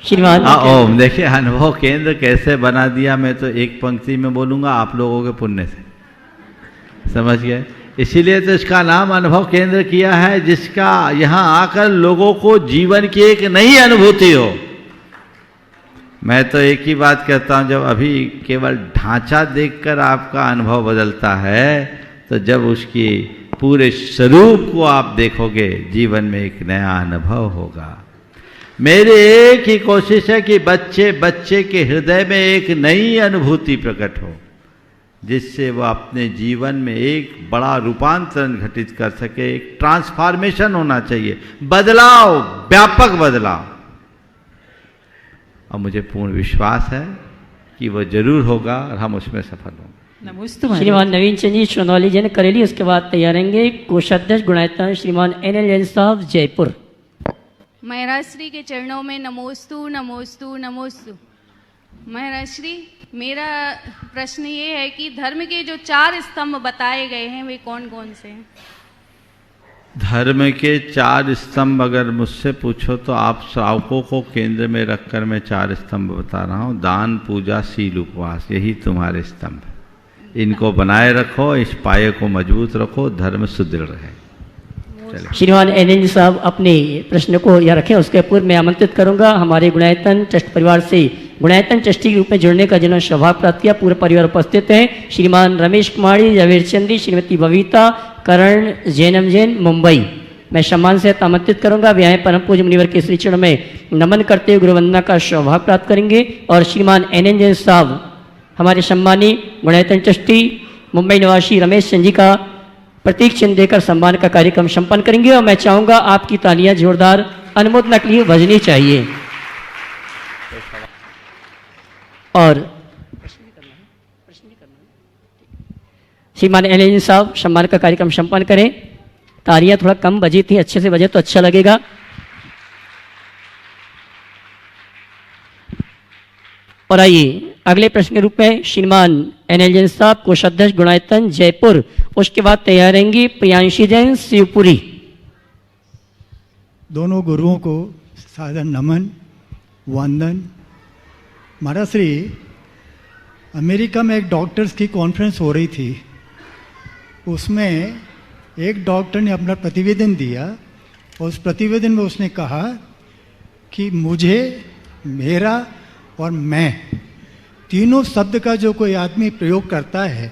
श्रीमान ओम, देखिए अनुभव केंद्र कैसे बना दिया, मैं तो एक पंक्ति में बोलूंगा आप लोगों के पुण्य से, समझ गए? इसीलिए तो इसका नाम अनुभव केंद्र किया है, जिसका यहाँ आकर लोगों को जीवन की एक नई अनुभूति हो। मैं तो एक ही बात कहता हूँ, जब अभी केवल ढांचा देखकर आपका अनुभव बदलता है, तो जब उसकी पूरे स्वरूप को आप देखोगे, जीवन में एक नया अनुभव होगा। मेरी एक ही कोशिश है कि बच्चे बच्चे के हृदय में एक नई अनुभूति प्रकट हो, जिससे वह अपने जीवन में एक बड़ा रूपांतरण घटित कर सके। एक ट्रांसफॉर्मेशन होना चाहिए, बदलाव, व्यापक बदलाव। और मुझे पूर्ण विश्वास है कि वह जरूर होगा और हम उसमें सफल होंगे। श्रीमान नवीन चंद जी सोनाली जैन करेली, उसके बाद तैयार रहेंगे कोषाध्यक्ष गुणायतन श्रीमान NL जैन साहब जयपुर। महाराज श्री के चरणों में नमोस्तु नमोस्तु नमोस्तु। महाराज श्री, मेरा प्रश्न ये है कि धर्म के जो 4 स्तंभ बताए गए हैं वे कौन कौन से हैं? धर्म के 4 स्तंभ अगर मुझसे पूछो तो आप श्रावकों को केंद्र में रखकर मैं 4 स्तंभ बता रहा हूँ। दान, पूजा, शील, उपवास, यही तुम्हारे स्तंभ। इनको बनाए रखो, इस पाये को मजबूत रखो, धर्म सुदृढ़ रहे। श्रीमान NL साहब अपने प्रश्न को यह रखें। उसके पूर्व मैं आमंत्रित करूंगा हमारे गुणायतन ट्रस्ट परिवार से गुणायतन ट्रस्टी के रूप में जुड़ने का जिन्होंने सौभाग्य प्राप्त किया, पूरे परिवार उपस्थित हैं। श्रीमान रमेश कुमारी, जवेर चंदी, श्रीमती बबीता, करण जैनम जैन, मुंबई। मैं सम्मान से आमंत्रित करूंगा। अब यहाँ परम पूज्य मुनिवर के श्री चरण में नमन करते हुए गुरुवंदना का सौभाग्य प्राप्त करेंगे। और श्रीमान NN जैन साहब हमारे सम्मानी गुणायतन ट्रस्टी मुंबई निवासी रमेश चंद जी का प्रतीक चिन्ह देकर सम्मान का कार्यक्रम संपन्न करेंगे। और मैं चाहूंगा आपकी तालियां जोरदार अनुमोदना के लिए बजनी चाहिए। और श्रीमान NL साहब सम्मान का कार्यक्रम संपन्न करें। तालियां थोड़ा कम बजी थी, अच्छे से बजे तो अच्छा लगेगा। और आइए अगले प्रश्न के रूप में श्रीमान NL जैन साहब कोषाध्यक्ष गुणायतन जयपुर, उसके बाद तैयार रहेंगी प्रियांशी जैन शिवपुरी। दोनों गुरुओं को सादर नमन, वंदन। महाराज श्री, अमेरिका में एक डॉक्टर्स की कॉन्फ्रेंस हो रही थी, उसमें एक डॉक्टर ने अपना प्रतिवेदन दिया और उस प्रतिवेदन में उसने कहा कि मुझे, मेरा और मैं, तीनों शब्द का जो कोई आदमी प्रयोग करता है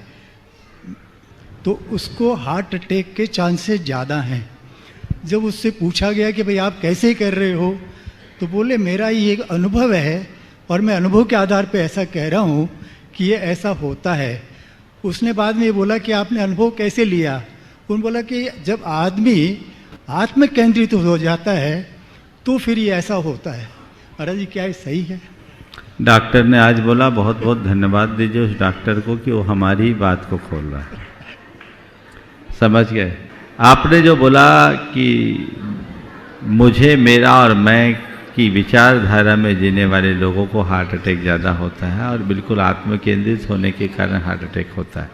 तो उसको हार्ट अटैक के चांसेस ज़्यादा हैं। जब उससे पूछा गया कि भाई आप कैसे कर रहे हो, तो बोले मेरा ये एक अनुभव है और मैं अनुभव के आधार पे ऐसा कह रहा हूँ कि ये ऐसा होता है। उसने बाद में ये बोला कि आपने अनुभव कैसे लिया? उन्होंने बोला कि जब आदमी आत्म केंद्रित हो जाता है तो फिर ये ऐसा होता है। महाराज जी क्या ये सही है? डॉक्टर ने आज बोला, बहुत बहुत धन्यवाद दीजिए उस डॉक्टर को कि वो हमारी बात को खोल रहा है। समझ गए? आपने जो बोला कि मुझे, मेरा और मैं की विचारधारा में जीने वाले लोगों को हार्ट अटैक ज़्यादा होता है और बिल्कुल आत्म केंद्रित होने के कारण हार्ट अटैक होता है,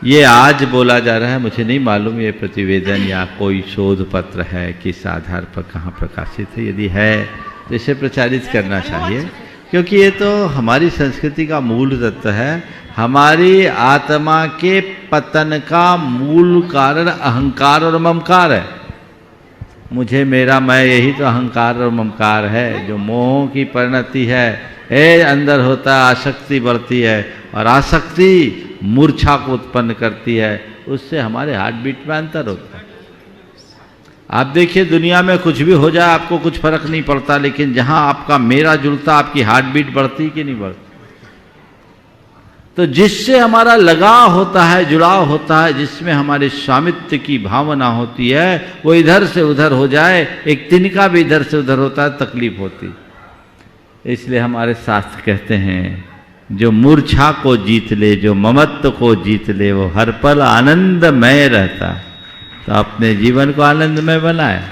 ये आज बोला जा रहा है। मुझे नहीं मालूम ये प्रतिवेदन या कोई शोध पत्र है, किस आधार पर कहाँ प्रकाशित है। यदि है तो इसे प्रचारित करना चाहिए, क्योंकि ये तो हमारी संस्कृति का मूल तत्व है। हमारी आत्मा के पतन का मूल कारण अहंकार और ममकार है। मुझे, मेरा, मैं, यही तो अहंकार और ममकार है जो मोह की परिणति है। अंदर होता है, आसक्ति बढ़ती है और आसक्ति मूर्छा को उत्पन्न करती है, उससे हमारे हार्ट बीट में अंतर होता है। आप देखिए दुनिया में कुछ भी हो जाए आपको कुछ फर्क नहीं पड़ता, लेकिन जहां आपका मेरा जुड़ता आपकी हार्ट बीट बढ़ती कि नहीं बढ़ती? तो जिससे हमारा लगाव होता है, जुड़ाव होता है, जिसमें हमारे स्वामित्व की भावना होती है, वो इधर से उधर हो जाए, एक तिनका भी इधर से उधर होता है, तकलीफ होती। इसलिए हमारे शास्त्र कहते हैं जो मूर्छा को जीत ले, जो ममत्व को जीत ले, वो हर पल आनंदमय रहता है। तो अपने जीवन को आनंदमय बनाए।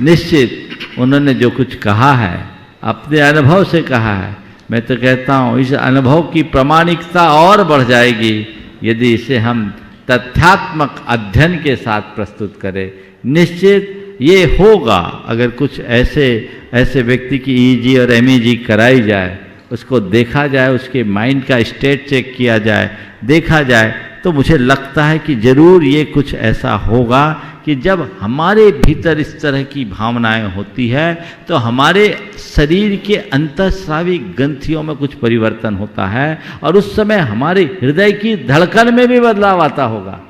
निश्चित उन्होंने जो कुछ कहा है अपने अनुभव से कहा है। मैं तो कहता हूँ इस अनुभव की प्रामाणिकता और बढ़ जाएगी यदि इसे हम तथ्यात्मक अध्ययन के साथ प्रस्तुत करें। निश्चित ये होगा अगर कुछ ऐसे व्यक्ति की ईजी और एमईजी कराई जाए, उसको देखा जाए, उसके माइंड का स्टेट चेक किया जाए, देखा जाए, तो मुझे लगता है कि जरूर ये कुछ ऐसा होगा कि जब हमारे भीतर इस तरह की भावनाएं होती है तो हमारे शरीर के अंतःस्रावी ग्रंथियों में कुछ परिवर्तन होता है और उस समय हमारे हृदय की धड़कन में भी बदलाव आता होगा।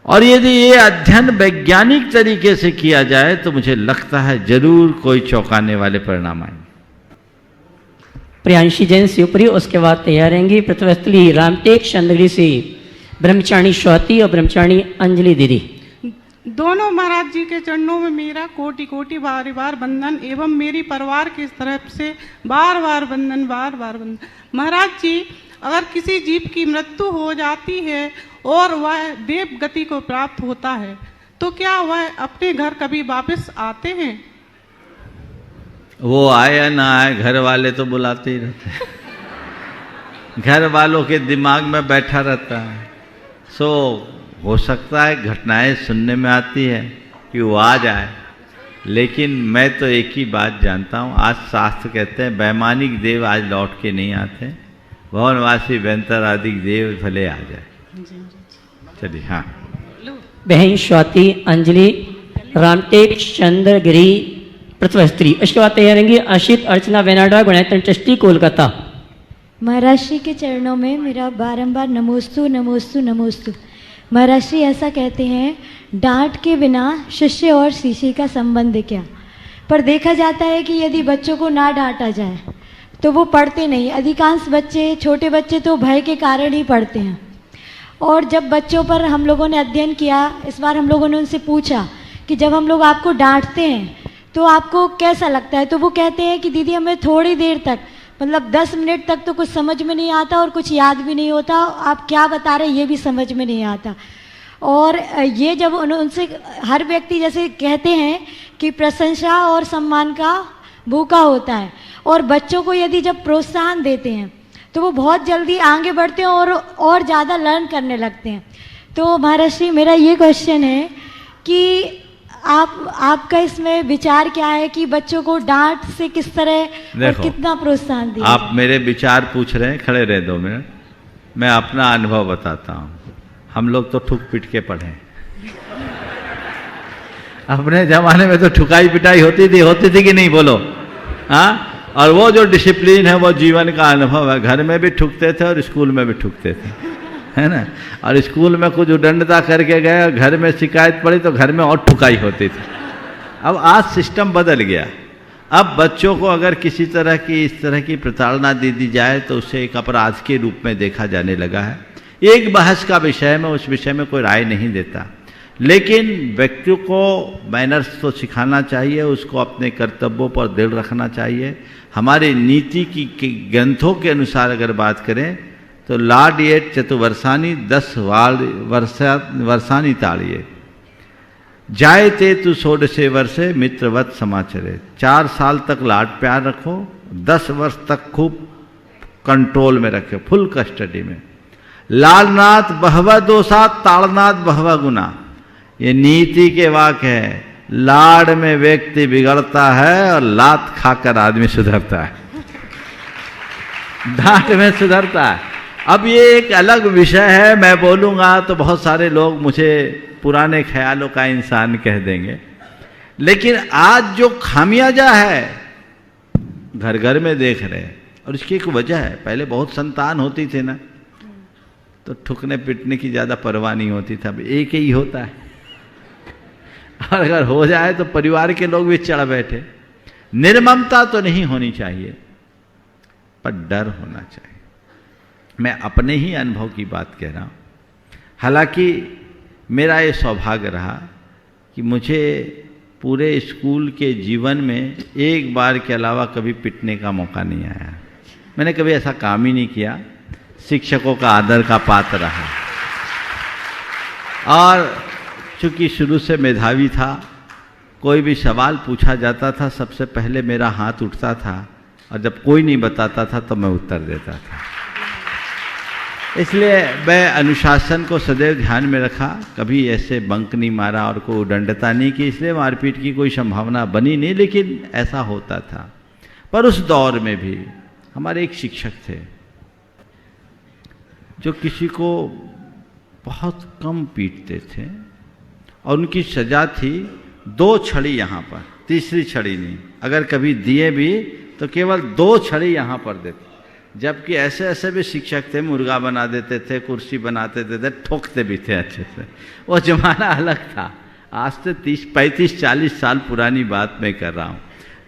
और यदि ये अध्ययन वैज्ञानिक तरीके से किया जाए तो मुझे लगता है जरूर कोई चौंकाने वाले परिणाम आएंगे। प्रियांशी जैन शिवपुरी, उसके बाद तैयार रहेंगी पृथ्वी रामटेक चंद्रगिरी से ब्रह्मचारिणी स्वाति और ब्रह्मचारिणी अंजलि दीदी। दोनों महाराज जी के चरणों में मेरा कोटि कोटि बार बार वंदन एवं मेरी परिवार की तरफ से बार बार वंदन, बार बार वंदन। महाराज जी, अगर किसी जीव की मृत्यु हो जाती है और वह देव गति को प्राप्त होता है तो क्या वह अपने घर कभी वापस आते हैं? वो आए या ना आए, घर वाले तो बुलाते ही रहते हैं। घर वालों के दिमाग में बैठा रहता है। सो हो सकता है घटनाएं सुनने में आती है कि वो आ जाए, लेकिन मैं तो एक ही बात जानता हूँ, आज शास्त्र कहते हैं वैमानिक देव आज लौट के नहीं आते, भवनवासी व्यंतरादिक देव भले आ जाए। चलिए, हाँ। बहन स्वाति अंजलि रामटेक चंद्रगिरी पृथ्वी स्त्री। इसके बाद तैयार रहेंगी आशित अर्चना वेनाडा गुणायतन ट्रस्टी कोलकाता। महाराज श्री के चरणों में मेरा बारंबार नमोस्तु नमोस्तु नमोस्तु। महाराज श्री ऐसा कहते हैं, डांट के बिना शिष्य और शिष्य का संबंध क्या? पर देखा जाता है कि यदि बच्चों को ना डांटा जाए तो वो पढ़ते नहीं। अधिकांश बच्चे, छोटे बच्चे तो भय के कारण ही पढ़ते हैं। और जब बच्चों पर हम लोगों ने अध्ययन किया, इस बार हम लोगों ने उनसे पूछा कि जब हम लोग आपको डांटते हैं तो आपको कैसा लगता है? तो वो कहते हैं कि दीदी हमें थोड़ी देर तक, मतलब 10 मिनट तक तो कुछ समझ में नहीं आता और कुछ याद भी नहीं होता, आप क्या बता रहे ये भी समझ में नहीं आता। और ये जब उनसे हर व्यक्ति जैसे कहते हैं कि प्रशंसा और सम्मान का भूखा होता है, और बच्चों को यदि जब प्रोत्साहन देते हैं तो वो बहुत जल्दी आगे बढ़ते हैं और ज़्यादा लर्न करने लगते हैं। तो महाराज श्री, मेरा ये क्वेश्चन है कि आपका इसमें विचार क्या है कि बच्चों को डांट से किस तरह और कितना प्रोत्साहन दिया? आप मेरे विचार पूछ रहे हैं, खड़े रहे 2 मिनट, मैं अपना अनुभव बताता हूँ। हम लोग तो ठुक पिट के पढ़े। अपने जमाने में तो ठुकाई पिटाई होती थी कि नहीं, बोलो? हाँ। और वो जो डिसिप्लिन है वो जीवन का अनुभव है। घर में भी ठुकते थे और स्कूल में भी ठुकते थे, है ना। और स्कूल में कुछ उदंडता करके गए, घर में शिकायत पड़ी तो घर में और ठुकाई होती थी। अब आज सिस्टम बदल गया। अब बच्चों को अगर किसी तरह की इस तरह की प्रताड़ना दे दी जाए तो उसे एक अपराध के रूप में देखा जाने लगा है। एक बहस का विषय में, उस विषय में कोई राय नहीं देता, लेकिन व्यक्ति को मैनर्स तो सिखाना चाहिए, उसको अपने कर्तव्यों पर दृढ़ रखना चाहिए। हमारे नीति की ग्रंथों के अनुसार अगर बात करें तो लाडिएट चतुवर्षानी 10 वर्षानी ताड़िए, जायते तु 16 वर्षे मित्रवत समाचरे। 4 साल तक लाड प्यार रखो, 10 वर्ष तक खूब कंट्रोल में रखे, फुल कस्टडी में। लालनाथ बहवा दोषा, ताड़नाथ बहवा गुना, ये नीति के वाक्य है। लाड में व्यक्ति बिगड़ता है और लात खाकर आदमी सुधरता है, डांट में सुधरता है। अब ये एक अलग विषय है, मैं बोलूँगा तो बहुत सारे लोग मुझे पुराने ख्यालों का इंसान कह देंगे, लेकिन आज जो खामियाजा है घर घर में देख रहे हैं, और इसकी एक वजह है। पहले बहुत संतान होती थी ना, तो ठुकने पिटने की ज़्यादा परवाह नहीं होती था। अब एक ही होता है, और अगर हो जाए तो परिवार के लोग भी चढ़ बैठे। निर्ममता तो नहीं होनी चाहिए, पर डर होना चाहिए। मैं अपने ही अनुभव की बात कह रहा हूँ। हालांकि मेरा ये सौभाग्य रहा कि मुझे पूरे स्कूल के जीवन में एक बार के अलावा कभी पिटने का मौका नहीं आया। मैंने कभी ऐसा काम ही नहीं किया। शिक्षकों का आदर का पात्र रहा, और चूँकि शुरू से मेधावी था, कोई भी सवाल पूछा जाता था सबसे पहले मेरा हाथ उठता था, और जब कोई नहीं बताता था तो मैं उत्तर देता था। इसलिए मैं अनुशासन को सदैव ध्यान में रखा, कभी ऐसे बंक नहीं मारा और कोई उदंडता नहीं की, इसलिए मारपीट की कोई संभावना बनी नहीं, लेकिन ऐसा होता था। पर उस दौर में भी हमारे एक शिक्षक थे जो किसी को बहुत कम पीटते थे, और उनकी सजा थी 2 छड़ी यहाँ पर, तीसरी छड़ी नहीं। अगर कभी दिए भी तो केवल 2 छड़ी यहाँ पर देते। जबकि ऐसे ऐसे भी शिक्षक थे, मुर्गा बना देते थे, कुर्सी बनाते थे, ठोकते भी थे अच्छे से। वो जमाना अलग था। आज से 30, 35, 40 साल पुरानी बात मैं कर रहा हूँ।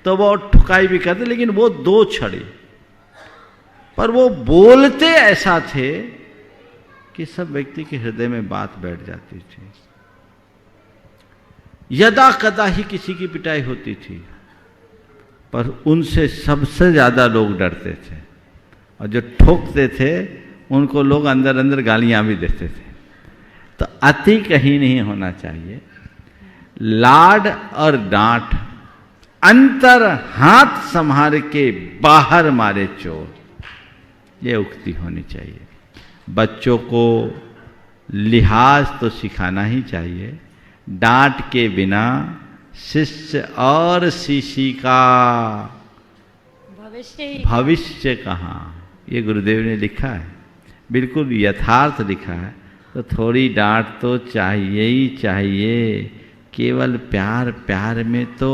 तो वो ठुकाई भी करते, लेकिन वो 2 छड़ी, पर वो बोलते ऐसा थे कि सब व्यक्ति के हृदय में बात बैठ जाती थी। यदा कदा ही किसी की पिटाई होती थी, पर उनसे सबसे ज्यादा लोग डरते थे, और जो ठोकते थे उनको लोग अंदर अंदर गालियां भी देते थे। तो अति कहीं नहीं होना चाहिए। लाड और डांट, अंतर हाथ संभार के बाहर मारे चोर, ये उक्ति होनी चाहिए। बच्चों को लिहाज तो सिखाना ही चाहिए। डांट के बिना शिष्य और शिष्य का भविष्य कहाँ, ये गुरुदेव ने लिखा है, बिल्कुल यथार्थ लिखा है। तो थोड़ी डांट तो चाहिए ही चाहिए। केवल प्यार प्यार में तो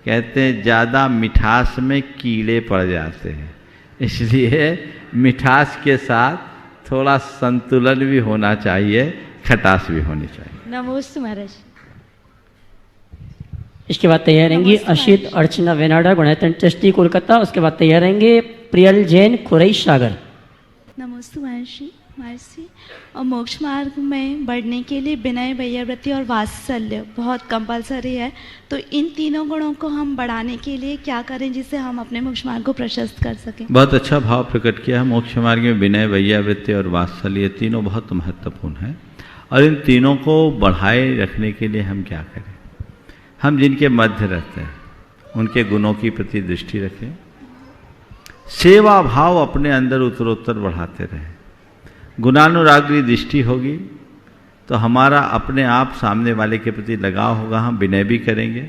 कहते हैं ज़्यादा मिठास में कीड़े पड़ जाते हैं, इसलिए मिठास के साथ थोड़ा संतुलन भी होना चाहिए, खटास भी होनी चाहिए। नमोस्तु महाराज। इसके बाद तैयार रहेंगी अशित अर्चना वेनाडा, गुणायतन ट्रस्टी कोलकाता। उसके बाद तैयार रहेंगे प्रियल जैन, खुरई सागर। नमोस्तु महर्षि। और मोक्ष मार्ग में बढ़ने के लिए विनय, वैयावृत्ति और वात्सल्य बहुत कंपलसरी है। तो इन तीनों गुणों को हम बढ़ाने के लिए क्या करें जिससे हम अपने मोक्ष मार्ग को प्रशस्त कर सकें? बहुत अच्छा भाव प्रकट किया है। मोक्ष मार्ग में विनय, वैयावृत्ति और वात्सल्य, ये तीनों बहुत महत्वपूर्ण हैं। और इन तीनों को बढ़ाए रखने के लिए हम क्या करें? हम जिनके मध्य रहते हैं उनके गुणों की प्रति दृष्टि रखें, सेवा भाव अपने अंदर उत्तरोत्तर बढ़ाते रहें। गुणानुरागी दृष्टि होगी तो हमारा अपने आप सामने वाले के प्रति लगाव होगा, हम विनय भी करेंगे,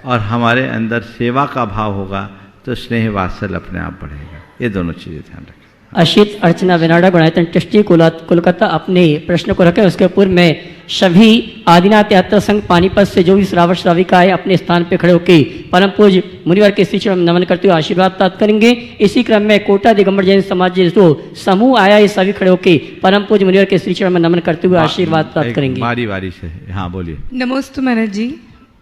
और हमारे अंदर सेवा का भाव होगा तो स्नेह वात्सल्य अपने आप बढ़ेगा। ये दोनों चीज़ें ध्यान रखें। अशित अर्चना बेनाडा गुणायतन ट्रस्टी कोलकाता अपने प्रश्न को रखें। उसके पूर्व में सभी आदिनाथ यात्रा संघ पानीपत से जो भी श्रावक श्राविकाएं अपने स्थान पर खड़े होकर परम पूज्य मुनिवर के श्री चरण में नमन करते हुए आशीर्वाद प्राप्त करेंगे। इसी क्रम में कोटा दिगंबर जैन समाज जो समूह आया ये सभी खड़े होकर परम पूज्य मुनिवर के श्री चरण में नमन करते हुए आशीर्वाद प्राप्त करेंगे। बारी बारी से हाँ बोलिए। नमोस्तु महाराज जी।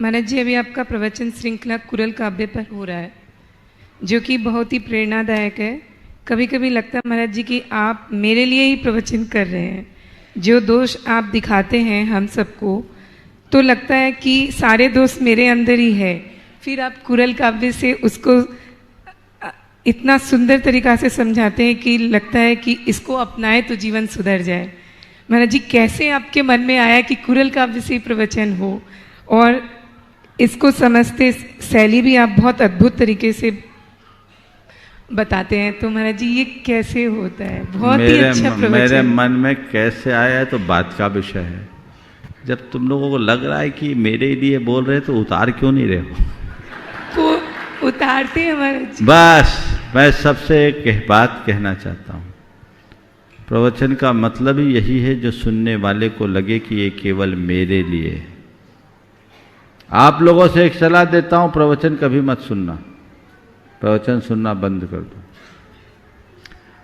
महाराज जी अभी आपका प्रवचन श्रृंखला कुरल काव्य पर हो रहा है जो कि बहुत ही प्रेरणादायक है। कभी कभी लगता है महाराज जी कि आप मेरे लिए ही प्रवचन कर रहे हैं। जो दोष आप दिखाते हैं हम सबको तो लगता है कि सारे दोष मेरे अंदर ही है, फिर आप कुरल काव्य से उसको इतना सुंदर तरीक़ा से समझाते हैं कि लगता है कि इसको अपनाए तो जीवन सुधर जाए। महाराज जी कैसे आपके मन में आया कि कुरल काव्य से प्रवचन हो और इसको समझते शैली भी आप बहुत अद्भुत तरीके से बताते हैं, तो महाराज जी ये कैसे होता है? बहुत ही अच्छा प्रवचन। मेरे मन में कैसे आया तो बात का विषय है। जब तुम लोगों को लग रहा है कि मेरे लिए बोल रहे तो उतार क्यों नहीं रहे हो? तो उतारते हैं महाराज जी। बस मैं सबसे एक बात कहना चाहता हूँ, प्रवचन का मतलब ही यही है जो सुनने वाले को लगे कि ये केवल मेरे लिए है। आप लोगों से एक सलाह देता हूँ, प्रवचन कभी मत सुनना, प्रवचन सुनना बंद कर दो।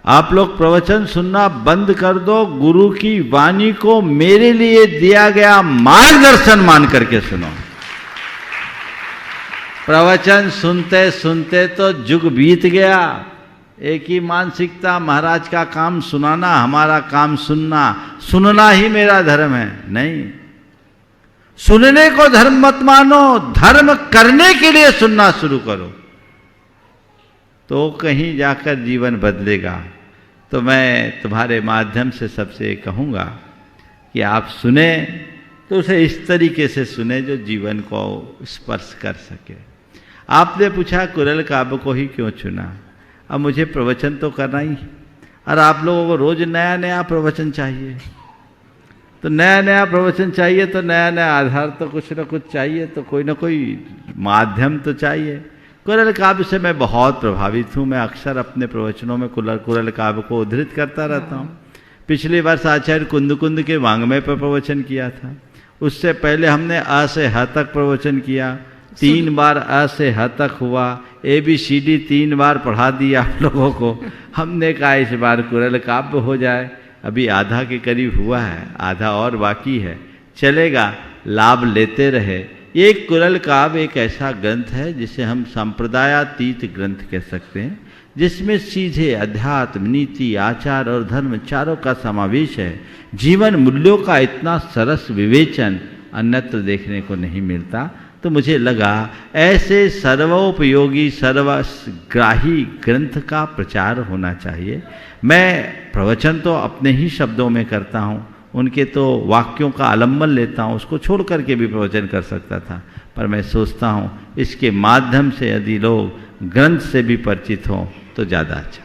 आप लोग प्रवचन सुनना बंद कर दो, गुरु की वाणी को मेरे लिए दिया गया मार्गदर्शन मान करके सुनो। प्रवचन सुनते सुनते तो युग बीत गया। एक ही मानसिकता, महाराज का काम सुनाना, हमारा काम सुनना, सुनना ही मेरा धर्म है। नहीं, सुनने को धर्म मत मानो, धर्म करने के लिए सुनना शुरू करो तो कहीं जाकर जीवन बदलेगा। तो मैं तुम्हारे माध्यम से सबसे कहूँगा कि आप सुने तो उसे इस तरीके से सुने जो जीवन को स्पर्श कर सके। आपने पूछा कुरल काव्य को ही क्यों चुना? अब मुझे प्रवचन तो करना ही, और आप लोगों को रोज नया नया प्रवचन चाहिए, तो नया नया प्रवचन चाहिए तो नया नया आधार तो कुछ ना कुछ चाहिए, तो कोई ना कोई माध्यम तो चाहिए। कुरल काव्य से मैं बहुत प्रभावित हूँ। मैं अक्सर अपने प्रवचनों में कुरल काव्य को उद्धृत करता रहता हूँ। पिछले वर्ष आचार्य कुंद के वांग्मय पर प्रवचन किया था। उससे पहले हमने अ से ह तक प्रवचन किया, 3 बार अ से ह तक हुआ, ABCD 3 बार पढ़ा दिया आप लोगों को। हमने कहा इस बार कुरल काव्य हो जाए। अभी आधा के करीब हुआ है, आधा और बाकी है, चलेगा, लाभ लेते रहे। ये कुरल काव्य एक ऐसा ग्रंथ है जिसे हम संप्रदायातीत ग्रंथ कह सकते हैं, जिसमें सीधे अध्यात्म, नीति, आचार और धर्म चारों का समावेश है। जीवन मूल्यों का इतना सरस विवेचन अन्यत्र देखने को नहीं मिलता। तो मुझे लगा ऐसे सर्वोपयोगी सर्वग्राही ग्रंथ का प्रचार होना चाहिए। मैं प्रवचन तो अपने ही शब्दों में करता हूँ, उनके तो वाक्यों का आलम्बन लेता हूँ, उसको छोड़ करके भी प्रवचन कर सकता था, पर मैं सोचता हूँ इसके माध्यम से यदि लोग ग्रंथ से भी परिचित हों तो ज़्यादा अच्छा।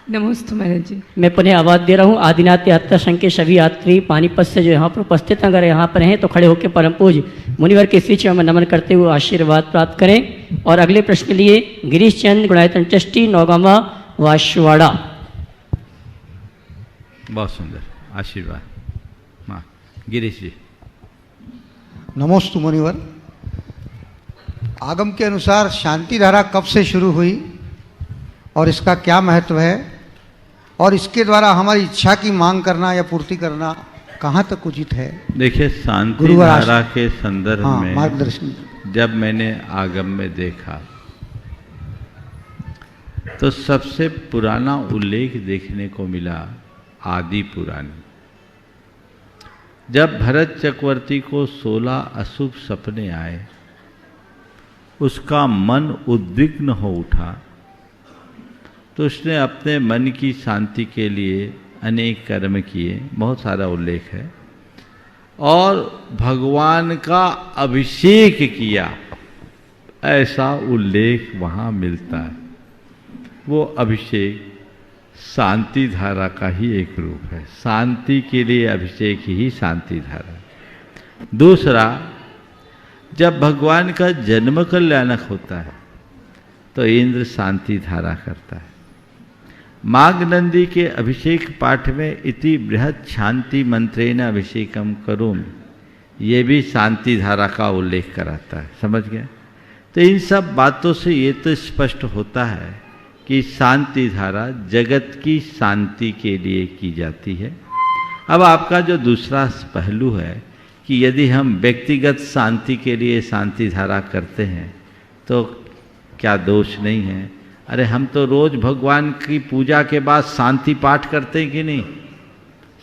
नमस्ते महाराज जी। मैं पुनः आवाज दे रहा हूँ आदिनाथ यात्रा संघ के सभी यात्री पानीपत से जो यहाँ पर उपस्थित अगर यहाँ पर हैं तो खड़े होकर परम पूज्य मुनिवर के श्री चरण में नमन करते हुए आशीर्वाद प्राप्त करें। और अगले प्रश्न के लिए गिरीश चंद गुणायतन ट्रस्टी नौगामा वाशवाड़ा। बहुत सुंदर आशीर्वाद। हाँ गिरीश जी। नमोस्तु मुनिवर। आगम के अनुसार शांति धारा कब से शुरू हुई और इसका क्या महत्व है, और इसके द्वारा हमारी इच्छा की मांग करना या पूर्ति करना कहाँ तक उचित है? देखिए शांति धारा के संदर्भ में मार्गदर्शन जब मैंने आगम में देखा तो सबसे पुराना उल्लेख देखने को मिला आदि पुराण। जब भरत चक्रवर्ती को 16 अशुभ सपने आए, उसका मन उद्विग्न हो उठा, तो उसने अपने मन की शांति के लिए अनेक कर्म किए, बहुत सारा उल्लेख है, और भगवान का अभिषेक किया, ऐसा उल्लेख वहाँ मिलता है। वो अभिषेक शांति धारा का ही एक रूप है। शांति के लिए अभिषेक ही शांति धारा। दूसरा, जब भगवान का जन्म कल्याणक होता है तो इंद्र शांति धारा करता है। माघनंदी के अभिषेक पाठ में इति बृहत शांति मंत्रेण अभिषेकम करूम, ये भी शांति धारा का उल्लेख कराता है। समझ गए? तो इन सब बातों से ये तो स्पष्ट होता है कि शांति धारा जगत की शांति के लिए की जाती है। अब आपका जो दूसरा पहलू है कि यदि हम व्यक्तिगत शांति के लिए शांति धारा करते हैं तो क्या दोष नहीं है? अरे हम तो रोज भगवान की पूजा के बाद शांति पाठ करते हैं कि नहीं?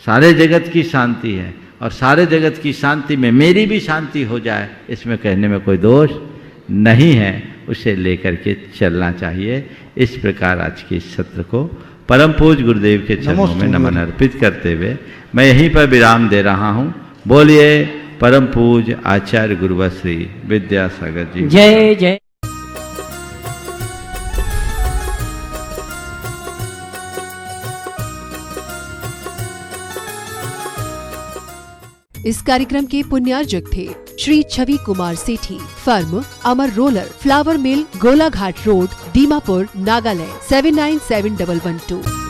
सारे जगत की शांति है और सारे जगत की शांति में मेरी भी शांति हो जाए, इसमें कहने में कोई दोष नहीं है। उसे लेकर के चलना चाहिए। इस प्रकार आज के इस सत्र को परम पूज्य गुरुदेव के चरणों में नमन अर्पित करते हुए मैं यहीं पर विराम दे रहा हूँ। बोलिए परम पूज्य आचार्य गुरुवर श्री विद्यासागर जी जय जय। इस कार्यक्रम के पुण्यार्जक थे श्री छवि कुमार सेठी, फर्म अमर रोलर, फ्लावर मिल, गोलाघाट रोड, दीमापुर, नागालैंड 797112।